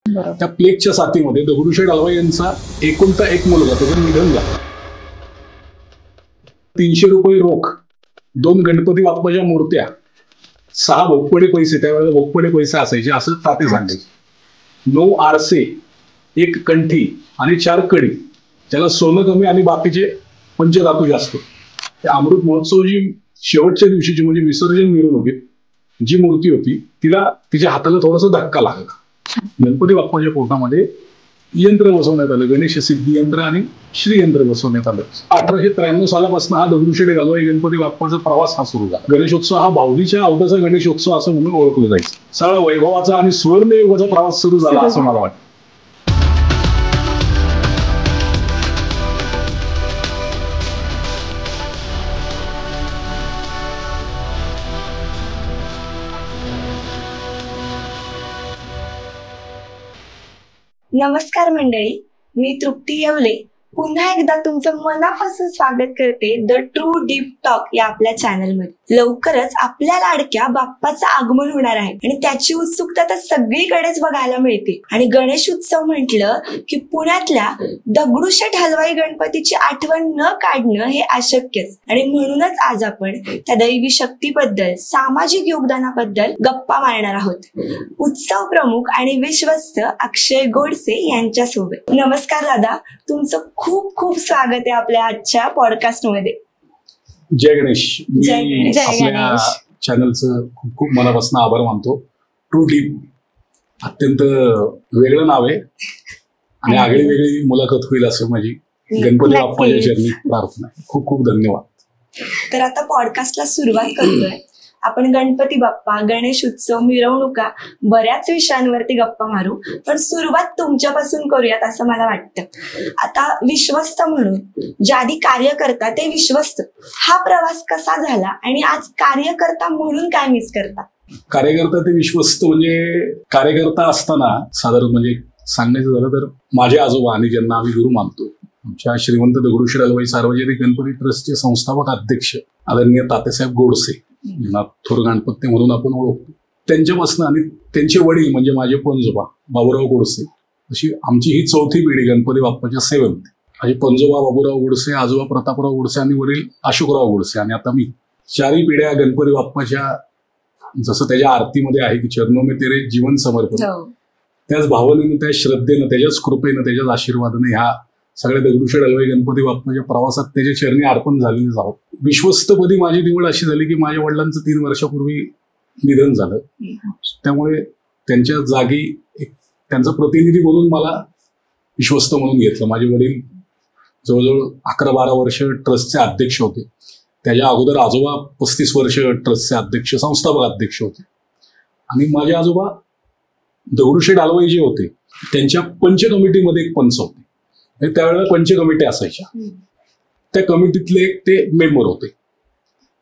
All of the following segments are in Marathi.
त्या प्लेगच्या साथीमध्ये दगडूशेठ हलवाई यांचा एकुलता एक मुलगा त्याचं निधन झालं. 300 रुपये रोख, 2 गणपती बाप्पाच्या मूर्त्या, 6 भोगपडे पैसे, त्यावेळेला भोगपडे पैसे असायचे असं ताते सांगायचे, 9 आरसे, 1 कंठी आणि 4 कडी, त्याला सोनं कमी आणि बाकीचे पंचधातू जास्त. त्या अमृत महोत्सवची शेवटच्या दिवशीची म्हणजे विसर्जन मिरवणुकीत जी मूर्ती होती तिला तिच्या हाताला थोडासा धक्का लागला. गणपती बाप्पाच्या पोटामध्ये यंत्र बसवण्यात आलं, गणेश सिद्धी यंत्र आणि श्रीयंत्र बसवण्यात आलं. 1893 सालापासून हा दगडूशेठ हलवाई गणपती बाप्पाचा प्रवास हा सुरू झाला. गणेशोत्सव हा भाऊलीच्या अवताचा गणेशोत्सव असं म्हणून ओळखलं जायचं. सगळा वैभवाचा आणि सुवर्णयुगाचा प्रवास सुरू झाला असं मला वाटतं. नमस्कार मंडळी, मी तृप्ती येवले पुन्हा एकदा तुमचं मनापासून स्वागत करते द ट्रू डीप टॉक या आपल्या चॅनलमध्ये. लवकरच आपल्या लाडक्या बाप्पाचं आगमन होणार आहे आणि त्याची उत्सुकता तर सगळीकडेच बघायला मिळते. आणि गणेश उत्सव म्हटलं की पुण्यातल्या दगडूशेठ हलवाई गणपतीची आठवण न काढणं हे अशक्यच. आणि म्हणूनच आज आपण त्या दैवी शक्तीबद्दल, सामाजिक योगदानाबद्दल गप्पा मारणार आहोत उत्सव प्रमुख आणि विश्वस्त अक्षय गोडसे यांच्यासोबत. नमस्कार दादा, तुमचं खूप खूप स्वागत आहे आपल्या आजच्या पॉडकास्ट मध्ये. जय गणेश. जय गणेश. आपल्या चॅनलचं खूप खूप मनापासून आभार मानतो. ट्रू डीप अत्यंत वेगळं नाव आहे आणि आगळी वेगळी मुलाखत होईल असं माझी गणपती बाप्पाच्या चरणी प्रार्थना आहे. खूप खूप धन्यवाद. तर आता पॉडकास्टला सुरुवात करतोय. आपण गणपती बाप्पा, गणेश उत्सव, मिरवणुका, बऱ्याच विषयांवरती गप्पा मारू, पण सुरुवात तुमच्यापासून करूयात असं मला वाटतं. आता विश्वस्त म्हणून जे आधी कार्यकर्ता ते विश्वस्त, हा प्रवास कसा झाला आणि आज कार्यकर्ता म्हणून काय मिस करता? कार्यकर्ता ते विश्वस्त म्हणजे कार्यकर्ता असताना साधारण म्हणजे सांगायचं झालं तर माझे आजोबा आणि ज्यांना आम्ही गुरु मानतो, आमच्या श्रीमंत दगडूशेठ हलवाई सार्वजनिक गणपती ट्रस्टचे संस्थापक अध्यक्ष आदरणीय तात्यासाहेब गोडसे, थोर गणपती म्हणून आपण ओळखतो, त्यांच्यापासून आणि त्यांचे वडील म्हणजे माझे पंजोबा बाबूराव गोडसे, अशी आमची ही चौथी पिढी गणपती बाप्पाच्या सेवेमध्ये. माझे पंजोबा बाबूराव गोडसे, आजोबा प्रतापराव गोडसे आणि वडील अशोकराव गोडसे आणि आता मी, 4ही पिढ्या गणपती बाप्पाच्या, जसं त्याच्या आरतीमध्ये आहे की चरणों में तेरे जीवन समर्पण, त्याच भावनेनं, त्या श्रद्धेनं, त्याच्याच कृपेनं, त्याच्याच आशीर्वादाने ह्या सगळ्या दगडूशेठ हलवाई गणपती बाप्पाच्या प्रवासात त्याच्या चरणी अर्पण झालेले आहोत. विश्वस्तपदी माझी निवड अशी झाली की माझ्या वडिलांचं 3 वर्षापूर्वी निधन झालं. त्यामुळे त्यांच्या जागी त्यांचा प्रतिनिधी म्हणून मला विश्वस्त म्हणून घेतलं. माझे वडील जवळजवळ 11-12 वर्ष ट्रस्टचे अध्यक्ष होते. त्याच्या अगोदर आजोबा 35 वर्ष ट्रस्टचे अध्यक्ष, संस्थापक अध्यक्ष होते. आणि माझे आजोबा दगडूशेठ हलवाई जे होते त्यांच्या पंच कमिटीमध्ये एक पंच होते. त्यावेळेला पंच कमिटी असायच्या, त्या कमिटीतले एक ते मेंबर होते.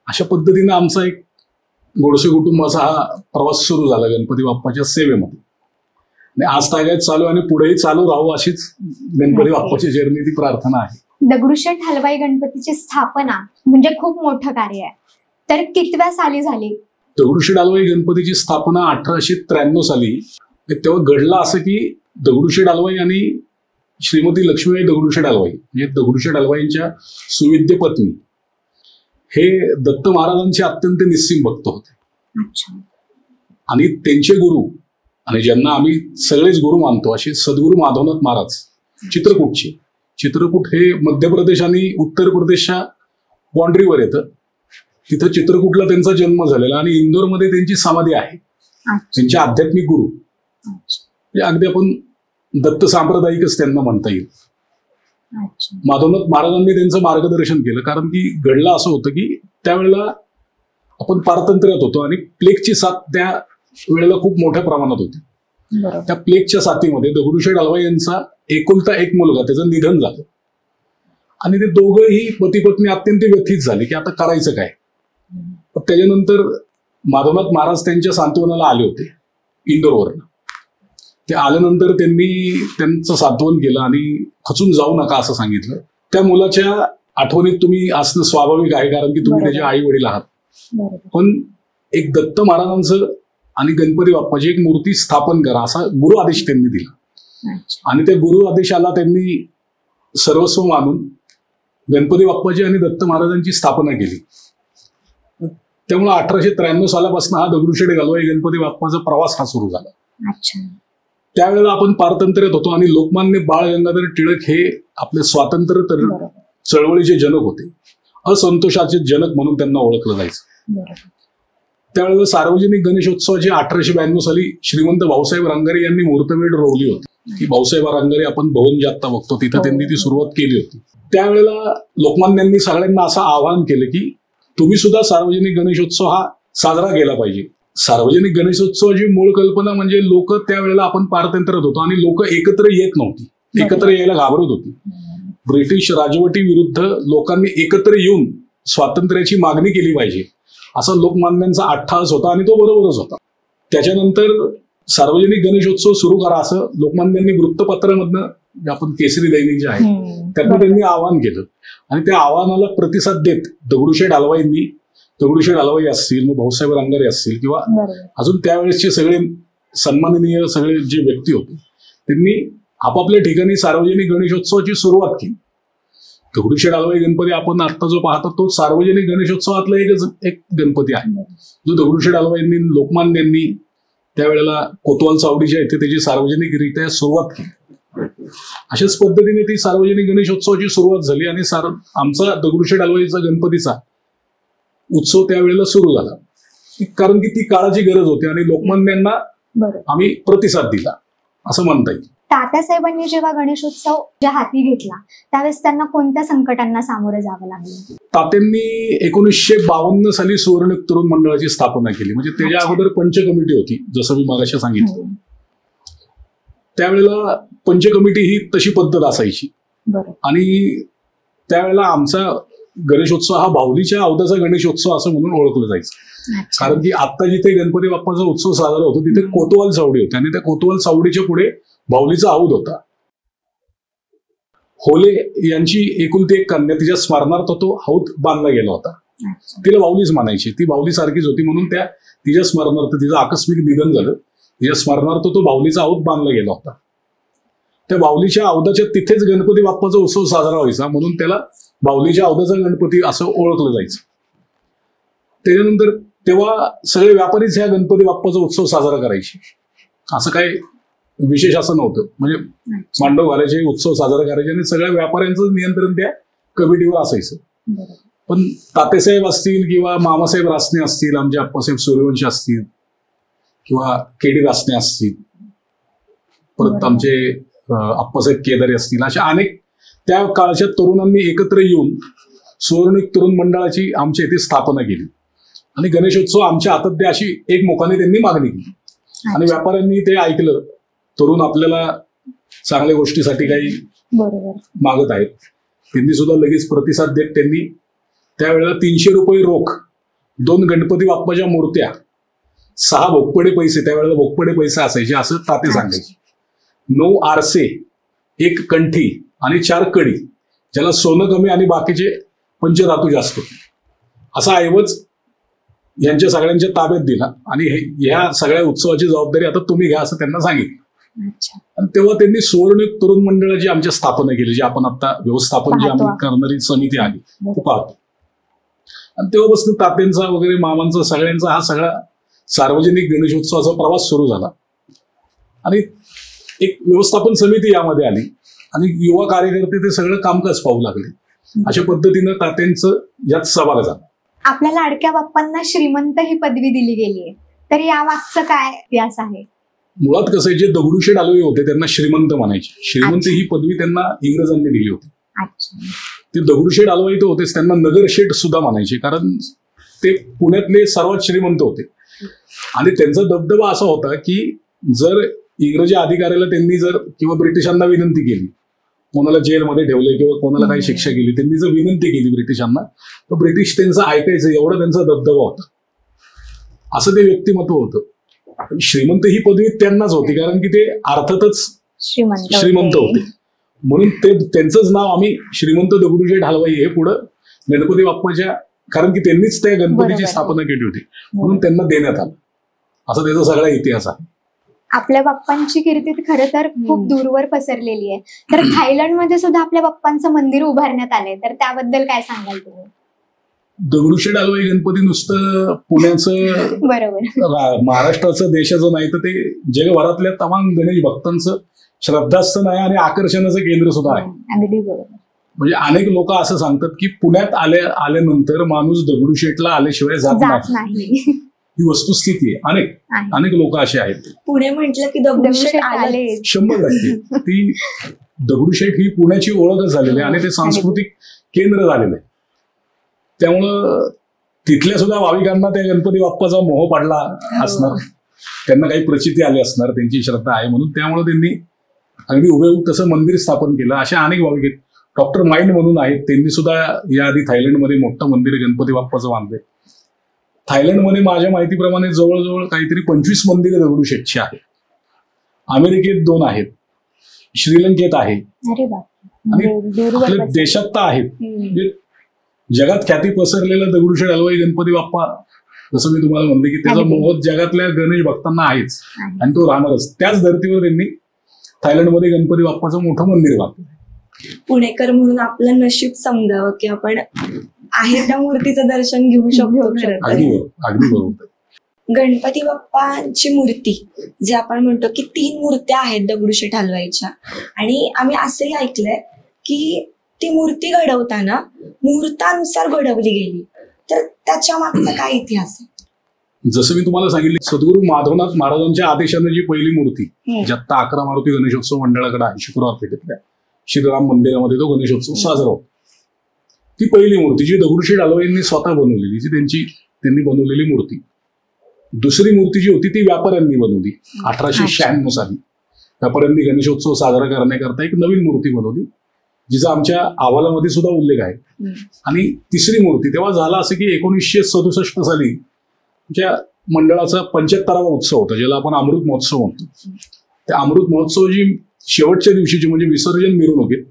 अशा पद्धतीनं आमचा एक गोडसे कुटुंबाचा हा प्रवास सुरू झाला गणपती बाप्पाच्या सेवेमध्ये. आणि आज तागायत चालू आणि पुढेही चालू राहू अशीच गणपती बाप्पाच्या चरणी ती प्रार्थना आहे. दगडूशेठ हलवाई गणपतीची स्थापना म्हणजे खूप मोठं कार्य आहे, तर कितव्या साली झाली? दगडूशेठ हलवाई गणपतीची स्थापना 1893 साली. तेव्हा घडलं असं की दगडूशेठ हलवाई आणि श्रीमती लक्ष्मीबाई दगडूशेठ हलवाई म्हणजे दगडूशेठ हलवाईंच्या सुविद्य पत्नी हे दत्त महाराजांचे अत्यंत निस्सीम भक्त होते. आणि त्यांचे गुरु आणि ज्यांना आम्ही सगळेच गुरु मानतो असे सद्गुरू माधवनाथ महाराज चित्रकूटचे. चित्रकूट हे मध्य प्रदेश आणि उत्तर प्रदेशच्या बाँड्रीवर येतं. तिथं चित्रकूटला त्यांचा जन्म झालेला आणि इंदोरमध्ये त्यांची समाधी आहे. त्यांचे आध्यात्मिक गुरु म्हणजे अगदी आपण दत्त सांप्रदायिकच त्यांना म्हणता येईल. माधवनाथ महाराजांनी त्यांचं मार्गदर्शन केलं, कारण की घडलं असं होतं की त्यावेळेला आपण पारतंत्र्यात होतो आणि प्लेगची साथ त्या वेळेला खूप मोठ्या प्रमाणात होती. त्या प्लेगच्या साथीमध्ये दगडूशेठ हलवाई यांचा एकुलता एक मुलगा त्याचं निधन झालं. आणि ते दोघंही पती पत्नी अत्यंत व्यथित झाले की आता करायचं काय. त्याच्यानंतर माधवनाथ महाराज त्यांच्या सांत्वनाला आले होते इंदोरवरनं. ते आल्यानंतर त्यांनी त्यांचं सांत्वन केलं आणि खचून जाऊ नका असं सांगितलं. त्या मुलाच्या आठवणीत तुम्ही असणं स्वाभाविक आहे, कारण की तुम्ही त्याचे आई वडील आहात. पण एक दत्त महाराजांचं आणि गणपती बाप्पाची एक मूर्ती स्थापन करा असा गुरु आदेश त्यांनी दिला. आणि त्या गुरु आदेशाला त्यांनी सर्वस्व मानून गणपती बाप्पाची आणि दत्त महाराजांची स्थापना केली. त्यामुळे 1893 सालापासून हा दगडूशेठ हलवाई गणपती बाप्पाचा प्रवास हा सुरू झाला. त्यावेळेला आपण पारतंत्र्यात होतो आणि लोकमान्य बाळ गंगाधर टिळक हे आपले स्वातंत्र्य चळवळीचे जनक होते. असंतोषाचे जनक म्हणून त्यांना ओळखलं जायचं. त्यावेळेला सार्वजनिक गणेशोत्सवाची 1892 साली श्रीमंत भाऊसाहेब रांगारे यांनी मुहूर्तमेढ रोवली होती. की भाऊसाहेब रांगारे आपण भवन जे आता बघतो तिथं त्यांनी ती सुरुवात केली होती. त्यावेळेला लोकमान्यांनी सगळ्यांना असं आवाहन केलं की तुम्ही सुद्धा सार्वजनिक गणेशोत्सव हा साजरा केला पाहिजे. सार्वजनिक गणेशोत्सवाची मूळ कल्पना म्हणजे लोक त्यावेळेला आपण पारतंत्र्यात होतो आणि लोक एकत्र येत नव्हती, एकत्र यायला घाबरत होती. ब्रिटिश राजवटी विरुद्ध लोकांनी एकत्र येऊन स्वातंत्र्याची मागणी केली पाहिजे असा लोकमान्यांचा अट्टहास होता आणि तो बरोबरच होता. त्याच्यानंतर सार्वजनिक गणेशोत्सव सुरू करा असं लोकमान्यांनी वृत्तपत्रामधनं आपण केसरी दैनिक जे आहे त्यातनं त्यांनी आवाहन केलं. आणि त्या आव्हानाला प्रतिसाद देत दगडूशेठ हलवाई असतील, मग भाऊसाहेब रांगारे असतील किंवा अजून त्यावेळेसचे सगळे सन्माननीय सगळे जे व्यक्ती होते त्यांनी आपापल्या ठिकाणी सार्वजनिक गणेशोत्सवाची सुरुवात केली. दगडूशेठ हलवाई गणपती आपण आता जो पाहतो तो सार्वजनिक गणेशोत्सवातला एक गणपती आहे जो दगडूशेठ हलवाईंनी लोकमान्यांनी त्यावेळेला कोतवाल चावडीच्या इथे त्याची सार्वजनिकरित्या सुरुवात केली. अशाच पद्धतीने ती सार्वजनिक गणेशोत्सवाची सुरुवात झाली आणि आमचा दगडूशेठ हलवाईचा गणपतीचा उत्सव त्यावेळेला सुरू झाला. कारण की ती काळाची गरज होती आणि लोकमान्यांना आम्ही प्रतिसाद दिला असं म्हणता येईल. तात्यासाहेबांनी जेव्हा गणेशोत्सव हाती घेतला त्यावेळेस त्यांना कोणत्या संकटांना सामोरं जावं लागलं? तात्यांनी 1952 साली सुवर्णयुग तरुण मंडळाची स्थापना केली. म्हणजे त्याच्या अगोदर पंच कमिटी होती जसं मी मागाशी सांगितलं. त्यावेळेला पंच कमिटी ही तशी पद्धत असायची आणि त्यावेळेला आमचा गणेशोत्सव हा बाहुलीच्या अवधाचा गणेशोत्सव असं म्हणून ओळखलं जायचं. कारण की आता जिथे गणपती बाप्पाचा उत्सव साजरा होतो तिथे कोतवाल चावडी होती आणि त्या कोतवाल चावडीच्या पुढे बाहुलीचा हौद होता. होले यांची एकुलती एक कन्या तिच्या स्मरणार्थ तो हौद बांधला गेला होता. तिला बाहुलीच मानायची, ती बाहुली सारखीच होती म्हणून तिच्या स्मरणार्थ तिचं आकस्मिक निधन झालं. तिच्या स्मरणार्थ तो बाहुलीचा हौद बांधला गेला होता. त्या बाहुलीच्या हौदाच्या तिथेच गणपती बाप्पाचा उत्सव साजरा व्हायचा म्हणून त्याला बाहुलीच्या हौदाचा गणपती असं ओळखलं जायचं. त्याच्यानंतर तेव्हा सगळे व्यापारीच ह्या गणपती बाप्पाचा उत्सव साजरा करायचे. असं काय विशेष असं नव्हतं. म्हणजे मांडव घालायचे, उत्सव साजरा करायचे आणि सगळ्या व्यापाऱ्यांचं नियंत्रण त्या कमिटीवर असायचं. पण तात्यासाहेब असतील किंवा मामासाहेब रासने असतील, आमचे अप्पासाहेब सूर्यवंशी असतील किंवा केडी रासने असतील, परत आमचे अप्पासाहेब केदारे असतील, अशा अनेक त्या काळच्या तरुणांनी एकत्र येऊन सुवर्णयुग तरुण मंडळाची आमच्या इथे स्थापना केली आणि गणेशोत्सव आमच्या हातात द्या अशी एक मुखाने त्यांनी मागणी केली. आणि व्यापाऱ्यांनी ते ऐकलं. तरुण आपल्याला चांगल्या गोष्टीसाठी काही मागत आहेत. त्यांनी सुद्धा लगेच प्रतिसाद देत त्यांनी त्यावेळेला 300 रुपये रोख, 2 गणपती बाप्पाच्या मूर्त्या, 6 भोगपडे पैसे, त्यावेळेला भोगपडे पैसे असायचे असं ताते सांगायचे, 9 आरसे, 1 कंठी आणि 4 कडी, ज्याला सोनं कमी आणि बाकीचे पंचधातू जास्त, असा ऐवज यांच्या सगळ्यांच्या ताब्यात दिला आणि ह्या सगळ्या उत्सवाची जबाबदारी आता तुम्ही घ्या असं त्यांना सांगितलं. आणि तेव्हा त्यांनी सुवर्णयुग तरुण मंडळाची आमच्या स्थापना केली, जी आपण आता व्यवस्थापन जी आम्ही करणारी समिती आहे ते पाहतो. आणि तेव्हापासून तात्यांचा वगैरे मामांचा सगळ्यांचा हा सगळा सार्वजनिक गणेशोत्सवाचा प्रवास सुरू झाला आणि एक व्यवस्थापन समिती यामध्ये आली आणि युवा कार्यकर्ते ते सगळं कामकाज पाहू लागले. अशा पद्धतीनं तात्यांचं यात सहभाग झाला. आपल्या लाडक्या बाप्पांना श्रीमंत ही पदवी दिली गेली आहे, तर या मागचं काय इतिहास आहे? मुळात कसं आहे, जे दगडूशेठ हलवाई होते त्यांना श्रीमंत म्हणायचे. श्रीमंत ही पदवी त्यांना इंग्रजांनी दिली होती. ते दगडूशेठ हलवाई तर होतेच, त्यांना नगरशेठ सुद्धा म्हणायचे कारण ते पुण्यातले सर्वात श्रीमंत होते. आणि त्यांचा दबदबा असा होता की जर इंग्रजी अधिकाऱ्याला त्यांनी जर किंवा ब्रिटिशांना विनंती केली, कोणाला जेलमध्ये ठेवले किंवा कोणाला काही शिक्षा केली, त्यांनी जर विनंती केली ब्रिटिशांना तर ब्रिटिश त्यांचं ऐकायचं, एवढा त्यांचा दबदबा होता. असं ते व्यक्तिमत्व होतं. श्रीमंत ही पदवी त्यांनाच होती कारण की ते अर्थातच श्रीमंत होते म्हणून त्यांचंच नाव आम्ही श्रीमंत दगडूशेठ हलवाई हे पुढं गणपती बाप्पाच्या, कारण की त्यांनीच त्या गणपतीची स्थापना केली होती म्हणून त्यांना देण्यात आलं. असा त्याचा सगळा इतिहास आहे. आपल्या बाप्पांची कीर्ती खरं तर खूप दूरवर पसरलेली आहे. तर थायलंडमध्ये सुद्धा आपल्या बाप्पांचं मंदिर उभारण्यात आलंय, तर त्याबद्दल काय सांगाल तुम्ही? दगडूशेठ हलवाई गणपती नुसतं पुण्याचं बरोबर महाराष्ट्राचं देशाचं नाही, तर ते जगभरातल्या तमाम गणेश भक्तांचं श्रद्धास्थान आहे आणि आकर्षणाचं केंद्र सुद्धा आहे. अगदी बरोबर. म्हणजे अनेक लोक असं सांगतात की पुण्यात आल्यानंतर माणूस दगडूशेठला आल्याशिवाय जात नाही. ही वस्तुस्थिती आहे. अनेक लोक असे आहेत. पुणे म्हटलं की दगडूशेठ आले. 100% ती दगडूशेठ ही पुण्याची ओळखच झालेली आहे आणि ते सांस्कृतिक केंद्र झालेलं आहे. त्यामुळं तिथल्या सुद्धा भाविकांना त्या गणपती बाप्पाचा मोह पडला असणार, त्यांना काही प्रचिती आली असणार, त्यांची श्रद्धा आहे म्हणून. त्यामुळे त्यांनी अगदी हुबेहूब तसं मंदिर स्थापन केलं. असे अनेक भाविक आहेत. डॉक्टर माइंड म्हणून आहेत, त्यांनी सुद्धा याआधी थायलंडमध्ये मोठं मंदिर गणपती बाप्पाचं बांधलंय. थायलंडमध्ये माझ्या माहितीप्रमाणे जवळजवळ काहीतरी 25 मंदिरं दगडूशेठची आहेत. अमेरिकेत 2 आहेत, श्रीलंकेत आहे आणि आपल्या देशात तर आहेत. म्हणजे जगात ख्याती पसरलेला दगडूशेठ हलवाई गणपती बाप्पा, जसं मी तुम्हाला म्हणले की त्याचा मोह जगातल्या गणेश भक्तांना आहेच आणि तो राहणारच. त्याच धर्तीवर त्यांनी थायलंडमध्ये गणपती बाप्पाचं मोठं मंदिर बांधलं. पुणेकर म्हणून आपलं नशीब समजावं की आपण आहे त्या मूर्तीचं दर्शन घेऊ शकतो. अगदी बरोबर. गणपती बाप्पाची मूर्ती जे आपण म्हणतो की 3 मूर्त्या आहेत दगडूशेठ हलवाईच्या, आणि आम्ही असंही ऐकलंय की ती मूर्ती घडवताना मुहूर्तानुसार घडवली गेली. तर त्याच्या मागचा काय इतिहास आहे? जसं मी तुम्हाला सांगितलं, सद्गुरू माधवनाथ महाराजांच्या आदेशाने जी पहिली मूर्ती जी आता 11 मारुती गणेशोत्सव मंडळाकडे आहे, शुक्रवार पेठेतल्या श्रीराम मंदिरामध्ये तो गणेशोत्सव साजरा होतो. ती पहिली मूर्ती जी दगडूशेठ हलवाईंनी स्वतः बनवलेली, जी त्यांनी बनवलेली मूर्ती. दुसरी मूर्ती जी होती ती व्यापाऱ्यांनी बनवली 1896 साली. व्यापाऱ्यांनी गणेशोत्सव साजरा करण्याकरता एक नवीन मूर्ती बनवली, जिचा आमच्या अहवालामध्ये सुद्धा उल्लेख आहे. आणि तिसरी मूर्ती तेव्हा झाला असं की 1967 साली ज्या मंडळाचा 75वा उत्सव होता, ज्याला आपण अमृत महोत्सव म्हणतो. त्या अमृत महोत्सवाची शेवटच्या दिवशीची म्हणजे विसर्जन मिरवणुकीत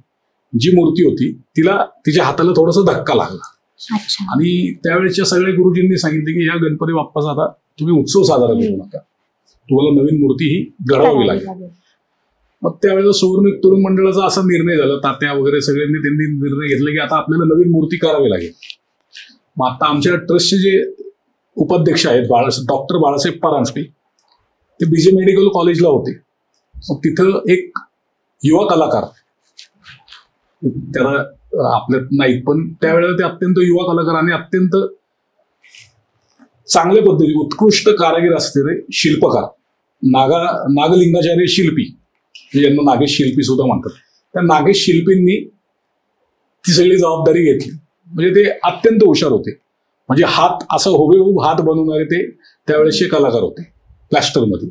जी मूर्ती होती तिला तिच्या हाताला थोडासा धक्का लागला आणि त्यावेळेच्या सगळ्या गुरुजींनी सांगितले की या गणपती बाप्पाचा आता तुम्ही उत्सव साजरा करू नका, तुम्हाला नवीन मूर्ती ही घडवावी लागेल. मग त्यावेळेला सुवर्ण तरुण मंडळाचा असा निर्णय झाला, तात्या वगैरे सगळ्यांनी त्यांनी निर्णय घेतला की आता आपल्याला नवीन मूर्ती करावी लागेल. मग आता आमच्या ट्रस्टचे जे उपाध्यक्ष आहेत डॉक्टर बाळासाहेब परांजपे, ते बीजे मेडिकल कॉलेजला होते. मग तिथं एक युवा कलाकार, त्याला आपल्यात नाहीत पण त्यावेळेला ते अत्यंत युवा कलाकार आणि अत्यंत चांगल्या पद्धती उत्कृष्ट कारागीर असलेले शिल्पकार नागलिंगाचार्य शिल्पी, ज्यांना नागेश शिल्पी सुद्धा म्हणतात, त्या नागेश शिल्पींनी ती सगळी जबाबदारी घेतली. म्हणजे ते अत्यंत हुशार होते. म्हणजे हात असं हुबेहूब हात बनवणारे ते त्यावेळेसचे कलाकार होते. प्लॅस्टरमध्ये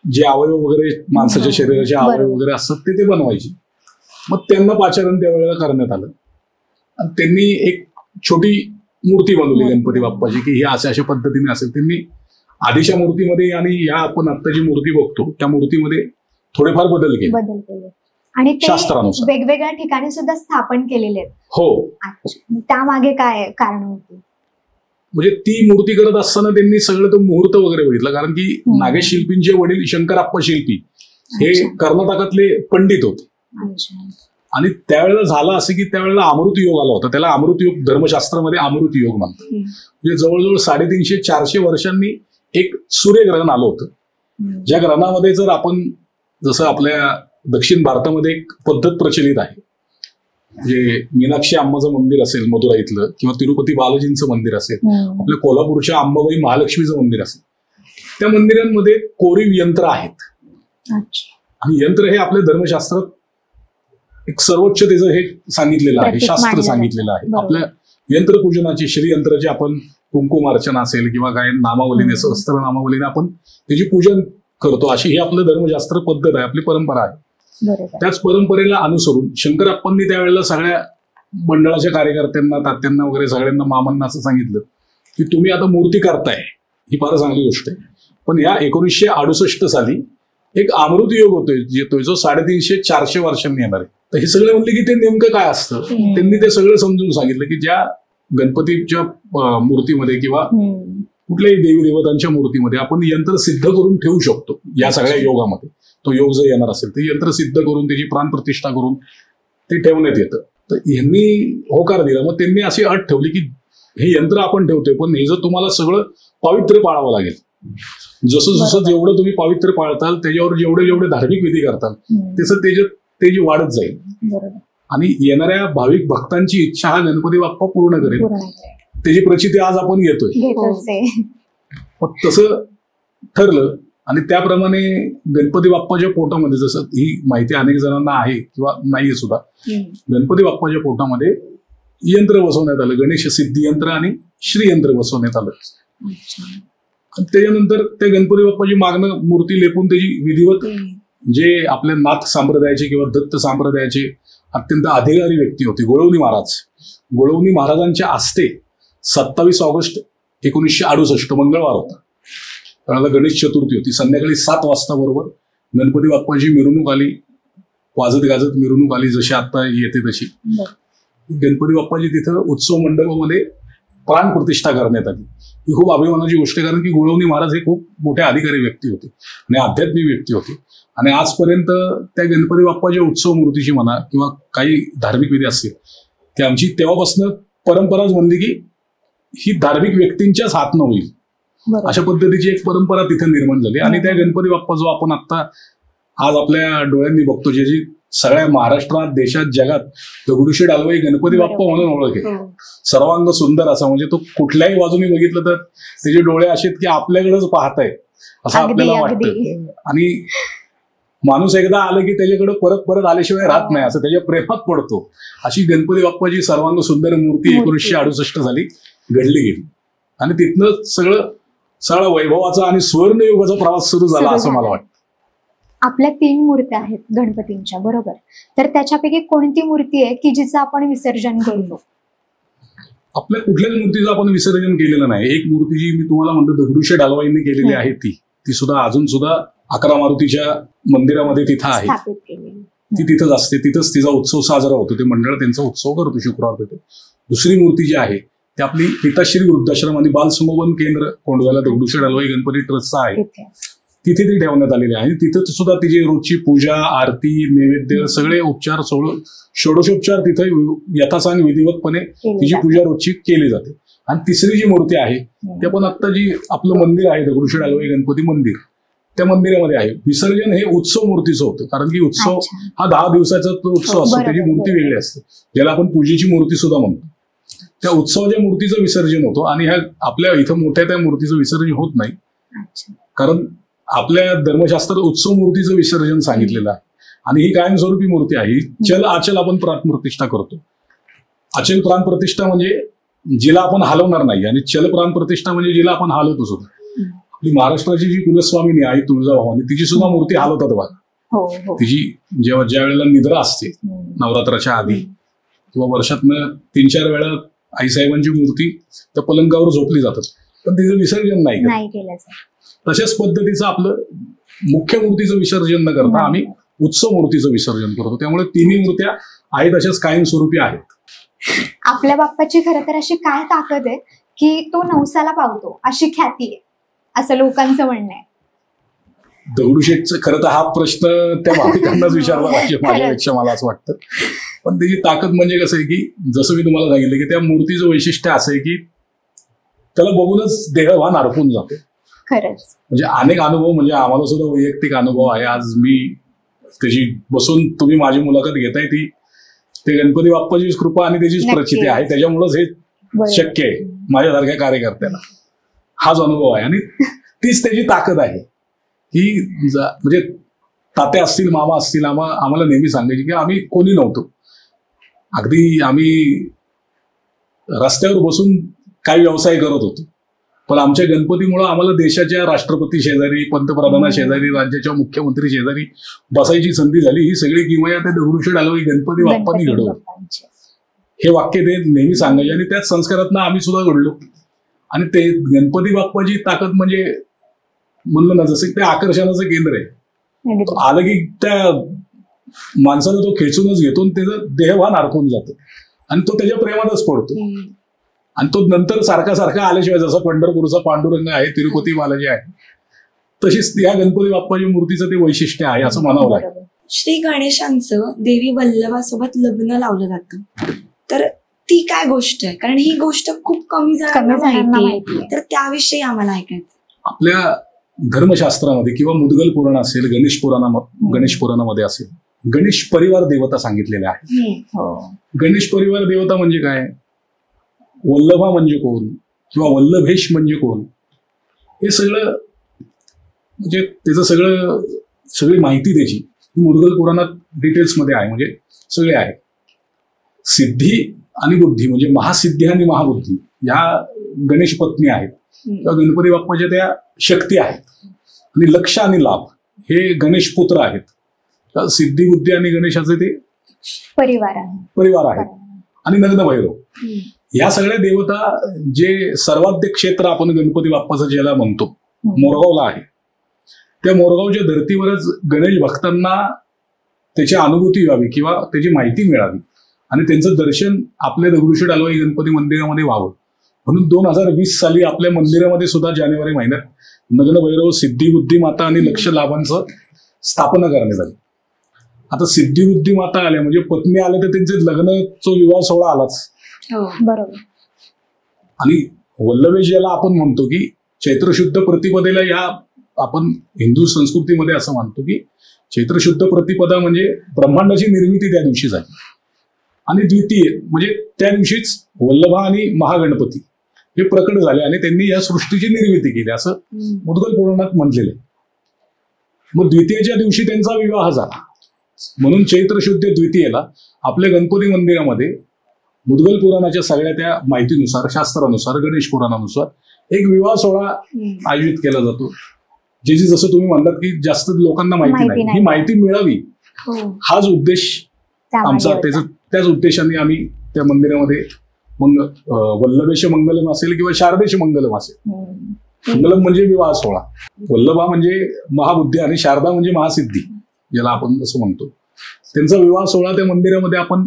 जे अवयव वगैरे माणसाच्या शरीराचे अवयव वगैरे असतात ते बनवायचे. मग त्यांना पाचारण त्यावेळेला करण्यात आलं आणि त्यांनी एक छोटी मूर्ती बनवली गणपती बाप्पाची की ही अशा पद्धतीने असेल. त्यांनी आधीच्या मूर्तीमध्ये आणि या आपण आता जी मूर्ती बघतो त्या मूर्तीमध्ये थोडेफार बदल केले आणि ते शास्त्रानुसार वेगवेगळ्या ठिकाणी सुद्धा स्थापन केलेले आहेत. हो, त्यामागे काय कारण होती? म्हणजे ती मूर्ती करत असताना त्यांनी सगळं तो मुहूर्त वगैरे बघितला, कारण की नागेश शिल्पींचे वडील शंकराप्पा शिल्पी हे कर्नाटकातले पंडित होते. आणि त्यावेळेला झालं असं की त्यावेळेला अमृत योग आला होता. त्याला अमृत योग धर्मशास्त्रामध्ये अमृत योग म्हणतात. म्हणजे जवळजवळ 350-400 वर्षांनी एक सूर्यग्रहण आलं होतं. ज्या ग्रहणामध्ये जर आपण जसं आपल्या दक्षिण भारतामध्ये एक पद्धत प्रचलित आहे, म्हणजे मीनाक्षी अम्माचं मंदिर असेल मदुराईतलं किंवा तिरुपती बालाजींचं मंदिर असेल, आपल्या कोल्हापूरच्या अंबाबाई महालक्ष्मीचं मंदिर असेल, त्या मंदिरांमध्ये कोरीव यंत्र आहेत. आणि यंत्र हे आपल्या धर्मशास्त्रात एक सर्वोच्च त्याचं हे सांगितलेलं आहे, शास्त्र सांगितलेलं आहे. आपल्या यंत्रपूजनाची श्रीयंत्राची आपण कुंकुमार्चना असेल किंवा काय नामावलीने सहस्त्र नामावलीने आपण त्याची पूजन करतो, अशी ही आपलं धर्मशास्त्र पद्धत आहे, आपली परंपरा आहे. त्याच परंपरेला अनुसरून शंकराप्पांनी त्यावेळेला सगळ्या मंडळाच्या कार्यकर्त्यांना, तात्यांना वगैरे सगळ्यांना, मामांना असं सांगितलं की तुम्ही आता मूर्ती करताय, ही फार चांगली गोष्ट आहे, पण या 1968 साली एक अमृत योग येतोय जो 350-400 वर्षांनी येणार आहे. तर हे सगळे म्हणले की ते नेमकं काय असतं. त्यांनी ते सगळं समजून सांगितलं की ज्या गणपतीच्या मूर्तीमध्ये किंवा कुठल्याही देवी देवतांच्या मूर्तीमध्ये आपण यंत्र सिद्ध करून ठेवू शकतो. या सगळ्या योगामध्ये तो योग जर येणार असेल तर यंत्र सिद्ध करून त्याची प्राणप्रतिष्ठा करून ते ठेवण्यात येतं. तर यांनी होकार दिला. मग त्यांनी अशी अट ठेवली की हे यंत्र आपण ठेवतोय पण हे जर तुम्हाला सगळं पावित्र्य पाळावं लागेल. जसं जसं जेवढं तुम्ही पावित्र्य पाळताल त्याच्यावर जेवढे जेवढे धार्मिक विधी करताल तसं त्याची वाढत जाईल. आणि येणाऱ्या भाविक भक्तांची इच्छा हा गणपती बाप्पा पूर्ण करेल. त्याची प्रचिती आज आपण घेतोय. मग तसं ठरलं आणि त्याप्रमाणे गणपती बाप्पाच्या पोटामध्ये, जसं ही माहिती अनेक जणांना आहे किंवा नाहीये सुद्धा, गणपती बाप्पाच्या पोटामध्ये यंत्र बसवण्यात आलं. गणेश सिद्धी यंत्र आणि श्रीयंत्र बसवण्यात आलं. त्याच्यानंतर त्या गणपती बाप्पाची मागणं मूर्ती लेपून त्याची विधिवत जे आपल्या नाथ संप्रदायाचे किंवा दत्त संप्रदायाचे अत्यंत अधिकारी व्यक्ती होते गोळवणी महाराज. गोळवणी महाराजांच्या आस्ते 27 ऑगस्ट 1968 मंगळवार होता. त्यावेळेला गणेश चतुर्थी होती. संध्याकाळी 7 वाजता बरोबर गणपती बाप्पाची मिरवणूक आली. वाजत गाजत मिरवणूक आली जशी आता येते तशी. गणपती बाप्पाची तिथं उत्सव मंडपामध्ये प्राण प्रतिष्ठा करण्यात आली. ही खूप अभिमानाची गोष्ट आहे कारण की गोळवणी महाराज हे खूप मोठे अधिकारी व्यक्ती होते आणि आध्यात्मिक व्यक्ती होते. आणि आजपर्यंत त्या गणपती बाप्पाच्या उत्सव मूर्तीची म्हणा किंवा काही धार्मिक विधी असतील ते आमची तेव्हापासून परंपराच म्हणली की ही धार्मिक व्यक्तींच्याच हातनं होईल. अशा पद्धतीची एक परंपरा तिथे निर्माण झाली. आणि त्या गणपती बाप्पा जो आपण आता आज आपल्या डोळ्यांनी बघतो, ज्याची सगळ्या महाराष्ट्रात देशात जगात दगडूशेठ हलवाई गणपती बाप्पा म्हणून ओळख आहे. सर्वांग सुंदर असा, म्हणजे तो कुठल्याही बाजूने बघितलं तर त्याचे डोळे असे की आपल्याकडेच पाहताय असं आपल्याला वाटतं. आणि माणूस एकदा आलं की त्याच्याकडे परत परत आल्याशिवाय राहत नाही, असं त्याच्या प्रेमात पडतो. अशी गणपती बाप्पाची सर्वांग सुंदर मूर्ती 1968 साली घडली गेली. आणि तिथनं सगळा वैभवाचा आणि सुवर्णयुगाचा प्रवास सुरू झाला असं मला वाटतं. आपल्या 3 मूर्त्या आहेत गणपतींच्या, बरोबर? तर त्याच्यापैकी कोणती मूर्ती आहे की जिचं आपण विसर्जन करतो? आपल्या कुठल्याच मूर्तीचं आपण विसर्जन केलेलं नाही. एक मूर्ती जी मी तुम्हाला म्हणतो दगडूशेठ हलवाईंनी केलेली आहे ती सुद्धा अजून सुद्धा 11 मारुतीच्या मंदिरामध्ये तिथं आहे. ती तिथंच असते. तिथंच तिचा उत्सव साजरा होतो. ते मंडळ त्यांचा उत्सव करतो शुक्रवार पेठेत. दुसरी मूर्ती जी आहे ती आपली पिताश्री वृद्धाश्रम आणि बालसंगोपन केंद्र कोंडव्याला दगडूशेठ हलवाई गणपती ट्रस्टचा आहे. तिथे ती ठेवण्यात आलेली आहे. तिथं सुद्धा तिची रोजची पूजा, आरती, नैवेद्य, सगळे उपचार, षोडशोपचार तिथे यथासांग विधिवतपणे तिची पूजा रोजची केली जाते. आणि तिसरी जी मूर्ती आहे ती आपण आता जी आपलं मंदिर आहे दगडूशेठ हलवाई गणपती मंदिर, त्या मंदिरामध्ये आहे. विसर्जन हे उत्सव मूर्तीचं होतं कारण की उत्सव हा 10 दिवसाचा तो उत्सव असतो. त्याची मूर्ती वेगळी असते, ज्याला आपण पूजेची मूर्ती सुद्धा म्हणतो. त्या उत्सवाच्या मूर्तीचं विसर्जन होतं. आणि ह्या आपल्या इथं मोठ्या त्या मूर्तीचं विसर्जन होत नाही कारण आपल्या धर्मशास्त्रात उत्सव मूर्तीचं विसर्जन सांगितलेलं आहे. आणि ही कायमस्वरूपी मूर्ती आहे. चल आचल आपण प्राणप्रतिष्ठा करतो. अचल प्राणप्रतिष्ठा म्हणजे जिला आपण हलवणार नाही, आणि चल प्राणप्रतिष्ठा म्हणजे जिला आपण हलवतो सुद्धा. आपली महाराष्ट्राची जी कुलस्वामिनी आहे तुळजाभवानी, तिची सुद्धा मूर्ती हलवतात बघा. तिची ज्या वेळेला निद्रा असते नवरात्राच्या आधी किंवा वर्षातनं 3-4 वेळा आईसाहेबांची मूर्ती त्या पलंगावर झोपली जातात, पण तिचं विसर्जन नाही केलं. तशाच पद्धतीचं आपलं मुख्य मूर्तीचं विसर्जन न करता आम्ही उत्सव मूर्तीचं विसर्जन करतो. त्यामुळे 3 मूर्त्या आहेत अशाच कायमस्वरूपी आहेत. आपल्या बाप्पाची खरं तर अशी काय ताकद आहे की तो नवसाला पावतो, अशी ख्याती आहे असं लोकांचं म्हणणं आहे. दगडूशेठचं खरं तर हा प्रश्न त्या भाविकांनाच विचारला पाहिजे माझ्यापेक्षा, मला असं वाटतं. पण त्याची ताकद म्हणजे कसं आहे की जसं मी तुम्हाला सांगितलं की त्या मूर्तीचं वैशिष्ट्य असं आहे की त्याला बघूनच देहभान हरपून जातो. खरंच म्हणजे अनेक अनुभव, म्हणजे आम्हाला सुद्धा वैयक्तिक अनुभव आहे. आज मी त्याची बसून तुम्ही माझी मुलाखत घेताय ती ते गणपती बाप्पाचीच कृपा आणि त्याचीच प्रचिती आहे. त्याच्यामुळेच हे शक्य आहे माझ्यासारख्या कार्यकर्त्याला. हाच अनुभव आहे आणि तीच त्याची ताकद आहे की म्हणजे तात्या असतील, मामा असतील, आम्हाला नेहमी सांगायचे की आम्ही कोणी नव्हतो. अगदी आम्ही रस्त्यावर बसून काही व्यवसाय करत होतो, पण आमच्या गणपतीमुळे आम्हाला देशाच्या राष्ट्रपती शेजारी, पंतप्रधाना शेजारी, राज्याच्या मुख्यमंत्री शेजारी बसायची संधी झाली. ही सगळी किमया त्या दगडूशेठ हलवाई गणपती बाप्पांनी घडवली. हे वाक्य ते नेहमी सांगायचे आणि त्याच संस्कारातनं आम्ही सुद्धा घडलो. आणि ते गणपती बाप्पाची ताकद म्हणजे म्हणलं ना जसं ते आकर्षणाचं केंद्र आहे. आलं की त्या माणसाला तो खेचूनच घेतो आणि त्याचं देहभान हरपून जातो आणि तो त्याच्या प्रेमातच पडतो. आणि तो नंतर सारखा सारखा आल्याशिवाय, जसा पंढरपूरचा पांडुरंग आहे, तिरुपती बालाजी आहे, तशीच या गणपती बाप्पाच्या मूर्तीचं ते वैशिष्ट्य आहे असं म्हणावं लागेल. बरोबर. श्री गणेशांचं देवी वल्लभासोबत लग्न लावलं जातं, तर ती काय गोष्ट आहे? कारण ही गोष्ट खूप कमी जणांना माहिती माहिती आहे, तर त्याविषयी आम्हाला ऐकायचं. आपल्या धर्मशास्त्रामध्ये किंवा मुद्गल पुराण असेल, गणेश पुराणामध्ये असेल, गणेश परिवार देवता सांगितलेल्या आहेत. हो. गणेश परिवार देवता म्हणजे काय, वल्लभा म्हणजे कोण किंवा वल्लभेश म्हणजे कोण, हे सगळं म्हणजे त्याचं सगळी माहिती त्याची मुद्गल पुराणात डिटेल्समध्ये आहे, म्हणजे सगळे आहे. सिद्धी आणि बुद्धी म्हणजे महासिद्धी आणि महाबुद्धी या गणेश पत्नी आहेत किंवा गणपती बाप्पाच्या त्या शक्ती आहेत. आणि लक्ष आणि लाभ हे गणेश पुत्र आहेत. तर सिद्धी बुद्धी आणि गणेशाचे ते परिवार आहेत. आणि नग्न भैरव या सगळ्या देवता, जे सर्वाध्य क्षेत्र आपण गणपती बाप्पाचं ज्याला म्हणतो मोरगावला आहे, त्या मोरगावच्या धर्तीवरच गणेश भक्तांना त्याची अनुभूती व्हावी किंवा त्याची माहिती मिळावी आणि त्यांचं दर्शन आपल्या दगडूशेठ हलवाई गणपती मंदिरामध्ये व्हावं म्हणून 2020 साली आपल्या मंदिरामध्ये सुद्धा जानेवारी महिन्यात नग्न भैरव, सिद्धी बुद्धी माता आणि लक्ष लाभांचं स्थापना करण्यात आली. आता सिद्धी बुद्धी माता आल्या म्हणजे पत्नी आल्या तर त्यांचे लग्नाचा विवाह सोहळा आलाच. बरोबर. आणि वल्लभेश ज्याला आपण म्हणतो की चैत्रशुद्ध प्रतिपदेला, या आपण हिंदू संस्कृतीमध्ये असं मानतो की चैत्रशुद्ध प्रतिपदा म्हणजे ब्रह्मांडाची निर्मिती त्या दिवशी झाली. आणि द्वितीय म्हणजे त्या दिवशीच वल्लभा आणि महागणपती हे प्रकट झाले आणि त्यांनी या सृष्टीची निर्मिती केली असं मुद्गल पुराणात म्हटलेलं आहे. मग द्वितीयेच्या दिवशी त्यांचा विवाह झाला म्हणून चैत्रशुद्ध द्वितीयेला आपल्या गणपती मंदिरामध्ये मुद्गल पुराणाच्या सगळ्या त्या माहितीनुसार, शास्त्रानुसार, गणेश पुराणानुसार एक विवाह सोहळा आयोजित केला जातो. ज्याची जसं तुम्ही म्हणलात की जास्त लोकांना माहिती नाही, ही माहिती मिळावी हाच उद्देश आमचा. त्याच उद्देशाने आम्ही त्या मंदिरामध्ये मग वल्लभेश मंगलम असेल किंवा शारदेश मंगलम असेल. मंगलम म्हणजे विवाह सोहळा, वल्लभा म्हणजे महाबुद्धी आणि शारदा म्हणजे महासिद्धी ज्याला आपण असं म्हणतो, त्यांचा विवाह सोहळा त्या मंदिरामध्ये आपण